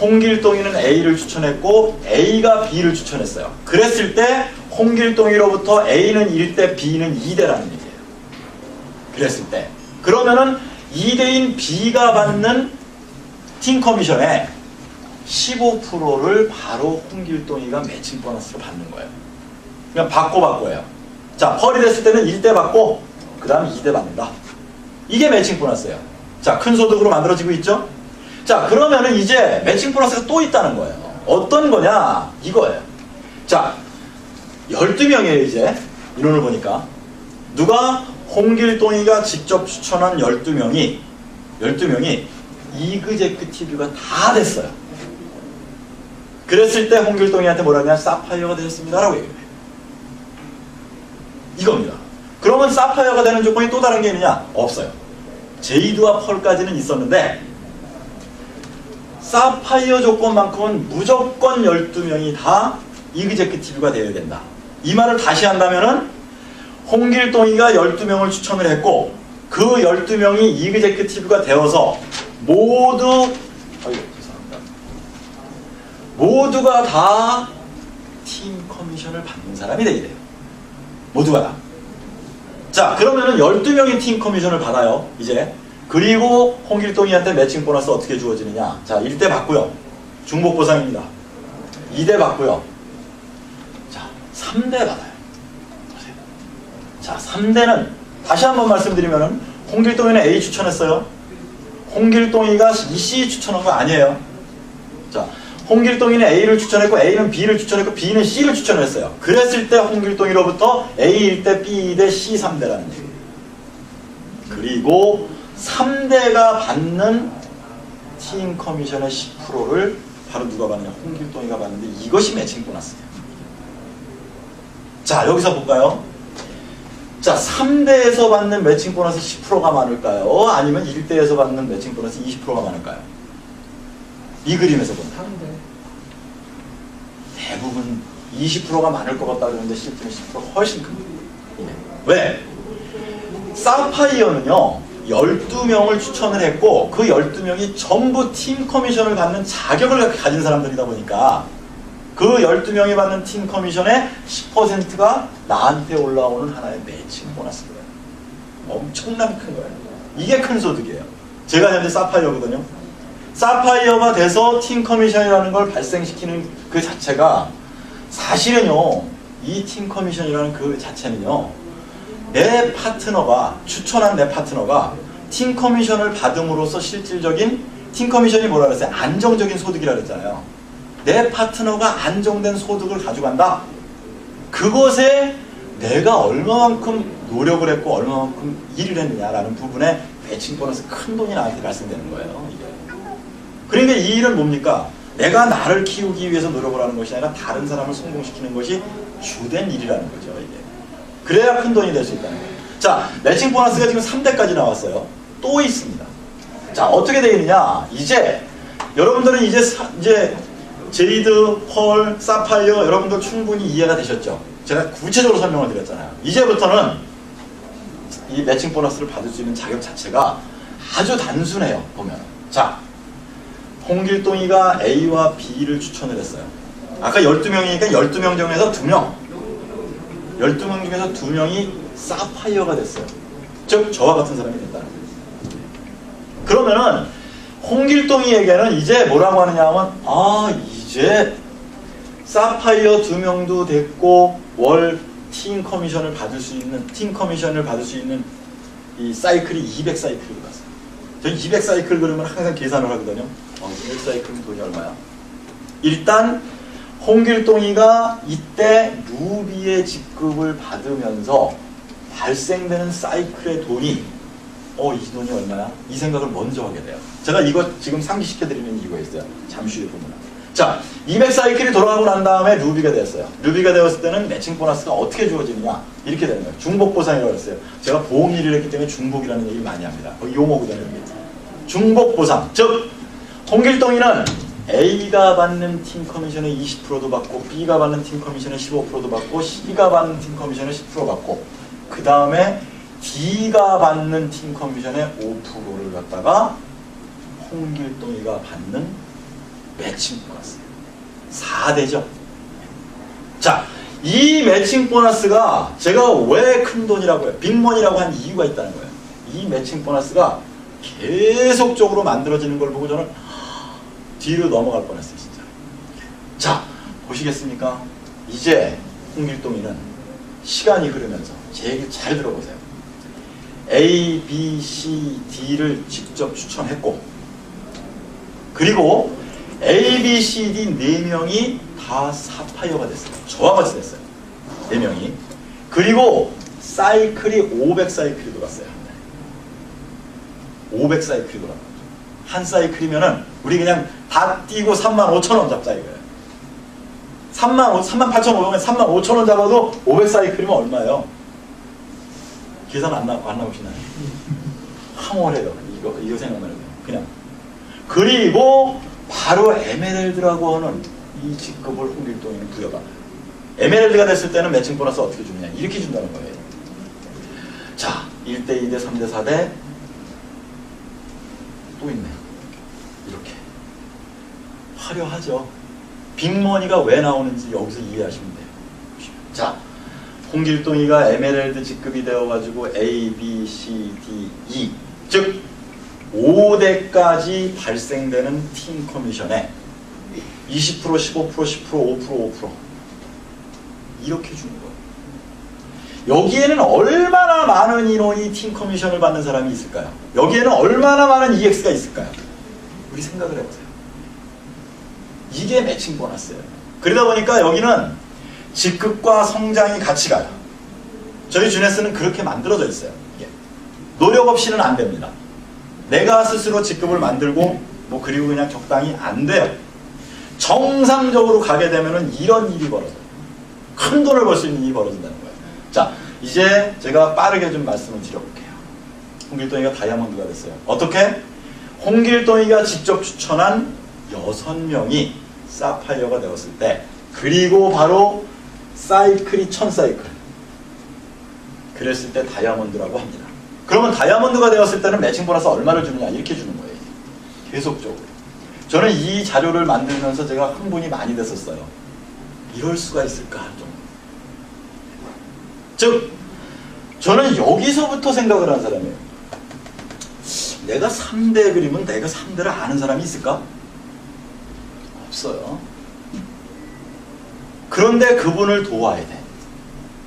홍길동이는 A를 추천했고 A가 B를 추천했어요. 그랬을 때 홍길동이로부터 A는 1대, B는 2대라는 얘기예요. 그랬을 때. 그러면은 2대인 B가 받는 팀 커미션의 15%를 바로 홍길동이가 매칭 보너스로 받는 거예요. 그냥 받고예요. 자, 펄이 됐을 때는 1대 받고 그 다음 2대 받는다. 이게 매칭 보너스예요. 자, 큰 소득으로 만들어지고 있죠? 자, 그러면은 이제 매칭 보너스가 또 있다는 거예요. 어떤 거냐? 이거예요. 자, 12명이에요, 이제. 인원을 보니까. 누가? 홍길동이가 직접 추천한 12명이 이그제큐티브가 다 됐어요. 그랬을 때 홍길동이한테 뭐라 그냥 사파이어가 되셨습니다 라고 얘기해요. 이겁니다. 그러면 사파이어가 되는 조건이 또 다른 게 있느냐? 없어요. 제이드와 펄까지는 있었는데 사파이어 조건만큼은 무조건 12명이 다 이그제큐티브가 되어야 된다. 이 말을 다시 한다면은 홍길동이가 12명을 추천을 했고 그 12명이 이그제큐티브가 되어서 모두가 다 팀 커미션을 받는 사람이 되게 돼요. 모두가 다. 자, 그러면은 12명이 팀 커미션을 받아요. 이제. 그리고 홍길동이한테 매칭 보너스 어떻게 주어지느냐. 자, 1대 받고요. 중복 보상입니다. 2대 받고요. 자, 3대 받아요. 자, 3대는 다시 한번 말씀드리면은 홍길동이는 A 추천했어요. 홍길동이가 C 추천한 거 아니에요. 자, 홍길동이는 A를 추천했고 A는 B를 추천했고 B는 C를 추천했어요. 그랬을 때 홍길동이로부터 A 1대, B 2대, C 3대라는 얘기예요. 그리고 3대가 받는 팀 커미션의 10%를 바로 누가 받느냐? 홍길동이가 받는데 이것이 매칭 보너스예요. 자, 여기서 볼까요? 자, 3대에서 받는 매칭 보너스 10%가 많을까요? 아니면 1대에서 받는 매칭 보너스 20%가 많을까요? 이 그림에서 보면 대부분 20%가 많을 것 같다 그러는데 실제로 10% 훨씬 큽니다. 왜? 사파이어는요 12명을 추천을 했고 그 12명이 전부 팀 커미션을 받는 자격을 가진 사람들이다 보니까 그 12명이 받는 팀 커미션의 10%가 나한테 올라오는 하나의 매칭 보너스인 거예요. 엄청나게 큰 거예요. 이게 큰 소득이에요. 제가 현재 사파이어거든요. 사파이어가 돼서 팀 커미션이라는 걸 발생시키는 그 자체가 사실은요, 이 팀 커미션이라는 그 자체는요, 내 파트너가, 추천한 내 파트너가 팀 커미션을 받음으로써 실질적인, 팀 커미션이 뭐라 그랬어요? 안정적인 소득이라 그랬잖아요. 내 파트너가 안정된 소득을 가져간다. 그것에 내가 얼마만큼 노력을 했고 얼마만큼 일을 했느냐라는 부분에 매칭 보너스 큰 돈이 나한테 발생되는 거예요. 이게. 그러니까 이 일은 뭡니까? 내가 나를 키우기 위해서 노력을 하는 것이 아니라 다른 사람을 성공시키는 것이 주된 일이라는 거죠. 이게. 그래야 큰 돈이 될 수 있다는 거예요. 자, 매칭 보너스가 지금 3대까지 나왔어요. 또 있습니다. 자, 어떻게 되겠느냐? 이제 여러분들은 이제 제이드, 펄, 사파이어 여러분들 충분히 이해가 되셨죠? 제가 구체적으로 설명을 드렸잖아요. 이제부터는 이 매칭 보너스를 받을 수 있는 자격 자체가 아주 단순해요. 보면. 자, 홍길동이가 A와 B를 추천을 했어요. 아까 12명이니까 12명 중에서 2명. 12명 중에서 2명이 사파이어가 됐어요. 즉, 저와 같은 사람이 됐다는 거예요. 그러면은 홍길동이에게는 이제 뭐라고 하느냐 하면, 아, 이제 사파이어 2명도 됐고 월 팀 커미션을 받을 수 있는 이 사이클이 200사이클로 갔어요. 저 200사이클 그러면 항상 계산을 하거든요. 200사이클이면 돈이 얼마야? 일단 홍길동이가 이때 루비의 직급을 받으면서 발생되는 사이클의 돈이 이 돈이 얼마야? 이 생각을 먼저 하게 돼요. 제가 이거 지금 상기시켜드리는 이유가 있어요. 잠시 후에 보면. 자, 200사이클이 돌아가고 난 다음에 루비가 되었어요. 루비가 되었을 때는 매칭 보너스가 어떻게 주어지느냐? 이렇게 되는 거예요. 중복보상이라고 했어요. 제가 보험 일을 했기 때문에 중복이라는 얘기를 많이 합니다. 용어거든요. 중복보상. 즉, 홍길동이는 A가 받는 팀 커미션의 20%도 받고 B가 받는 팀 커미션의 15%도 받고 C가 받는 팀 커미션의 10% 받고 그 다음에 D가 받는 팀 커미션의 5%를 갖다가 홍길동이가 받는 매칭 보너스 4대죠. 자, 이 매칭 보너스가 제가 왜 큰 돈이라고 해요? 빅머니라고 한 이유가 있다는 거예요. 이 매칭 보너스가 계속적으로 만들어지는 걸 보고 저는 뒤로 넘어갈 뻔했어요. 진짜. 자, 보시겠습니까? 이제 홍길동이는 시간이 흐르면서 제 얘기 잘 들어보세요. A, B, C, D를 직접 추천했고 그리고 A, B, C, D 4명이 다 사파이어가 됐어요. 저와 같이 됐어요. 4명이. 그리고 사이클이 500사이클이 돌았어요. 500사이클이 돌았어요. 한 사이클이면은 우리 그냥 다 띄고 35,000원 잡자 이거예요. 38,500원, 35,000원 잡아도 500사이클이면 얼마예요? 계산 안 나오시나요? 황홀해요. 이거 생각만 해도. 그냥. 그리고 바로 에메랄드라고 하는 이 직급을 홍길동이는 부여받아요. 에메랄드가 됐을 때는 매칭 보너스 어떻게 주느냐. 이렇게 준다는 거예요. 자, 1대, 2대, 3대, 4대 또 있네요. 이렇게. 화려하죠. 빅머니가 왜 나오는지 여기서 이해하시면 돼요. 자, 홍길동이가 에메랄드 직급이 되어가지고 A, B, C, D, E 즉 5대까지 발생되는 팀 커미션에 20%, 15%, 10%, 5%, 5% 이렇게 주는 거예요. 여기에는 얼마나 많은 인원이 팀 커미션을 받는 사람이 있을까요? 여기에는 얼마나 많은 EX가 있을까요? 우리 생각을 해보세요. 이게 매칭 보너스예요. 그러다 보니까 여기는 직급과 성장이 같이 가요. 저희 주네스는 그렇게 만들어져 있어요. 노력 없이는 안 됩니다. 내가 스스로 직급을 만들고 그리고 그냥 적당히 안 돼요. 정상적으로 가게 되면은 이런 일이 벌어져요. 큰 돈을 벌 수 있는 일이 벌어진다는 거예요. 자, 이제 제가 빠르게 좀 말씀을 드려볼게요. 홍길동이가 다이아몬드가 됐어요. 어떻게? 홍길동이가 직접 추천한 6명이 사파이어가 되었을 때 그리고 바로 사이클이 1000사이클 그랬을 때 다이아몬드라고 합니다. 그러면 다이아몬드가 되었을 때는 매칭 보너스 얼마를 주느냐 이렇게 주는 거예요. 계속적으로. 저는 이 자료를 만들면서 제가 흥분이 많이 됐었어요. 이럴 수가 있을까 할 정도. 즉 저는 여기서부터 생각을 한 사람이에요. 내가 3대 그리면 내가 3대를 아는 사람이 있을까? 없어요. 그런데 그분을 도와야 돼.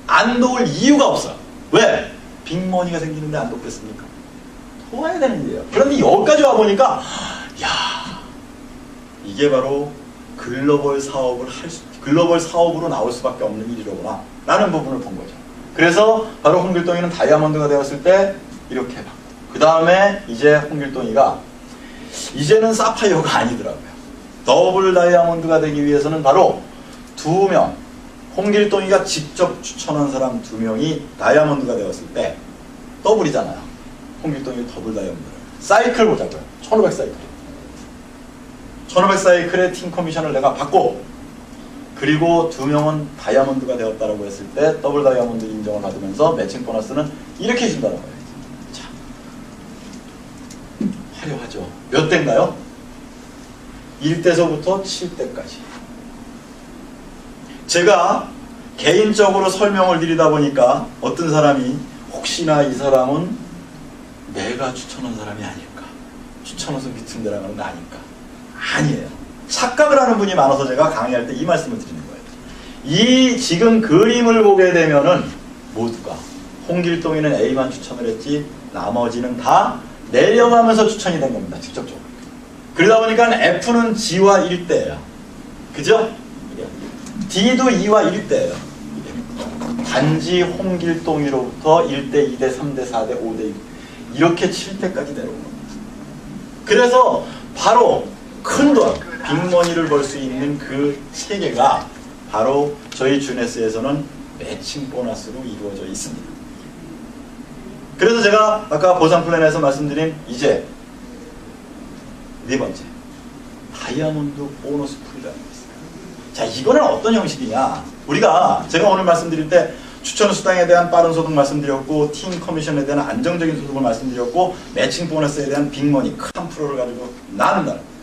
안 도울 이유가 없어요. 왜? 빅머니가 생기는데 안 돕겠습니까? 도와야 되는 일이에요. 그런데 여기까지 와보니까 야, 이게 바로 글로벌 사업으로 나올 수밖에 없는 일이로구나 라는 부분을 본 거죠. 그래서 바로 홍길동이는 다이아몬드가 되었을 때 이렇게 받고, 그 다음에 이제 홍길동이가 이제는 사파이어가 아니더라고요. 더블 다이아몬드가 되기 위해서는 바로 2명, 홍길동이가 직접 추천한 사람 2명이 다이아몬드가 되었을 때 더블이잖아요. 홍길동이 더블 다이아몬드. 사이클 보자고요. 1500 사이클. 1500 사이클의 팀 커미션을 내가 받고, 그리고 2명은 다이아몬드가 되었다고 했을 때 더블 다이아몬드 인정을 받으면서 매칭 보너스는 이렇게 준다는 거예요. 자, 화려하죠. 몇 대인가요? 1대서부터 7대까지. 제가 개인적으로 설명을 드리다 보니까 어떤 사람이 혹시나 이 사람은 내가 추천한 사람이 아닐까, 추천해서 밑으로 내려가는 거 아닐까. 아니에요. 착각을 하는 분이 많아서 제가 강의할 때 이 말씀을 드리는 거예요. 이 지금 그림을 보게 되면은 모두가 홍길동이는 A만 추천을 했지 나머지는 다 내려가면서 추천이 된 겁니다. 직접적으로. 그러다 보니까 F는 G와 1대예요. 그죠? D도 E와 1대예요. 단지 홍길동이로부터 1대, 2대, 3대, 4대, 5대, 이렇게 7대까지 내려온 겁니다. 그래서 바로 큰 돈, 빅머니를 벌 수 있는 그 체계가 바로 저희 주네스에서는 매칭 보너스로 이루어져 있습니다. 그래서 제가 아까 보상 플랜에서 말씀드린 이제 네 번째, 다이아몬드 보너스 풀이라는 게 있어요. 자, 이거는 어떤 형식이냐? 우리가 제가 오늘 말씀드릴 때 추천 수당에 대한 빠른 소득 말씀드렸고, 팀 커미션에 대한 안정적인 소득을 말씀드렸고, 매칭 보너스에 대한 빅머니 큰 프로를 가지고 나눈다는 거예요.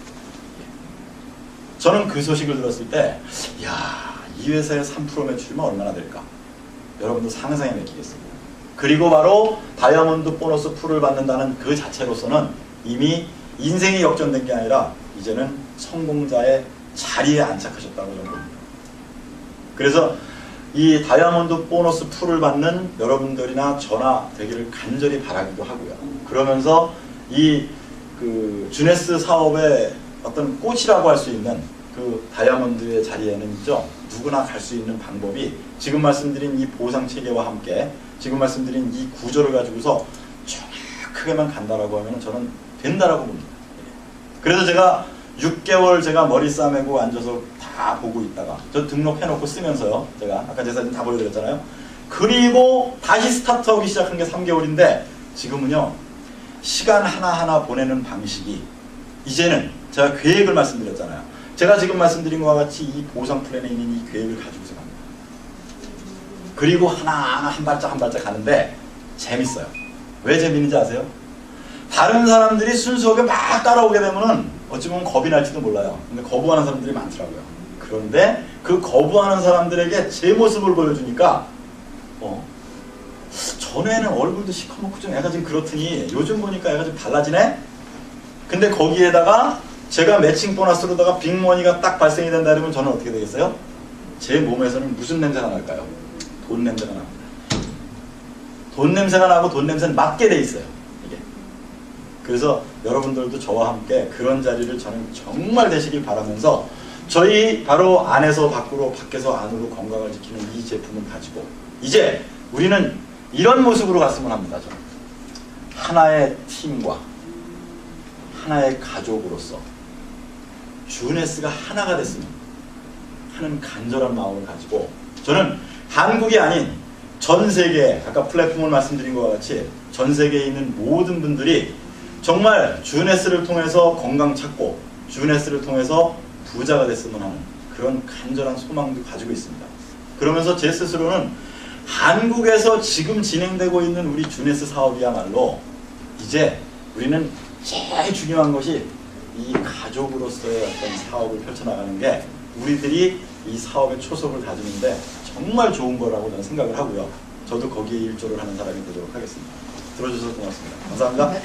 저는 그 소식을 들었을 때, 야, 이 회사의 3% 매출이면 얼마나 될까? 여러분도 상상에 맡기겠습니다. 그리고 바로 다이아몬드 보너스 풀을 받는다는 그 자체로서는 이미 인생이 역전된 게 아니라 이제는 성공자의 자리에 안착하셨다고 저는 봅니다. 그래서 이 다이아몬드 보너스 풀을 받는 여러분들이나 저나 되기를 간절히 바라기도 하고요. 그러면서 이 주네스 사업의 어떤 꽃이라고 할 수 있는 그 다이아몬드의 자리에는 있죠. 누구나 갈 수 있는 방법이 지금 말씀드린 이 보상 체계와 함께 지금 말씀드린 이 구조를 가지고서 정확하게만 간다라고 하면 저는 된다라고 봅니다. 그래서 제가 6개월 제가 머리 싸매고 앉아서 다 보고 있다가 저 등록해놓고 쓰면서요. 제가 아까 제 사진 다 보여드렸잖아요. 그리고 다시 스타트하기 시작한 게 3개월인데 지금은요. 시간 하나하나 보내는 방식이 이제는 제가 계획을 말씀드렸잖아요. 제가 지금 말씀드린 것과 같이 이 보상 플랜에 있는 이 계획을 가지고서 갑니다. 그리고 하나하나 한 발짝 한 발짝 가는데 재밌어요. 왜 재밌는지 아세요? 다른 사람들이 순수하게 막 따라오게 되면은 어찌 보면 겁이 날지도 몰라요. 근데 거부하는 사람들이 많더라고요. 그런데 그 거부하는 사람들에게 제 모습을 보여주니까 전에는 얼굴도 시커멓고 좀 애가 좀 그렇더니 요즘 보니까 애가 좀 달라지네? 근데 거기에다가 제가 매칭 보너스로다가 빅머니가 딱 발생이 된다 그러면 저는 어떻게 되겠어요? 제 몸에서는 무슨 냄새가 날까요? 돈 냄새가 납니다. 돈 냄새가 나고 돈 냄새는 맡게 돼 있어요. 이게. 그래서 여러분들도 저와 함께 그런 자리를 저는 정말 되시길 바라면서 저희 바로 안에서 밖으로 밖에서 안으로 건강을 지키는 이 제품을 가지고 이제 우리는 이런 모습으로 갔으면 합니다. 저는. 하나의 팀과 하나의 가족으로서 주네스가 하나가 됐으면 하는 간절한 마음을 가지고 저는 한국이 아닌 전 세계, 아까 플랫폼을 말씀드린 것과 같이 전 세계에 있는 모든 분들이 정말 주네스를 통해서 건강 찾고 주네스를 통해서 부자가 됐으면 하는 그런 간절한 소망도 가지고 있습니다. 그러면서 제 스스로는 한국에서 지금 진행되고 있는 우리 주네스 사업이야말로 이제 우리는 제일 중요한 것이 이 가족으로서의 어떤 사업을 펼쳐나가는 게 우리들이 이 사업의 초석을 다지는데 정말 좋은 거라고 저는 생각을 하고요. 저도 거기에 일조를 하는 사람이 되도록 하겠습니다. 들어주셔서 고맙습니다. 감사합니다.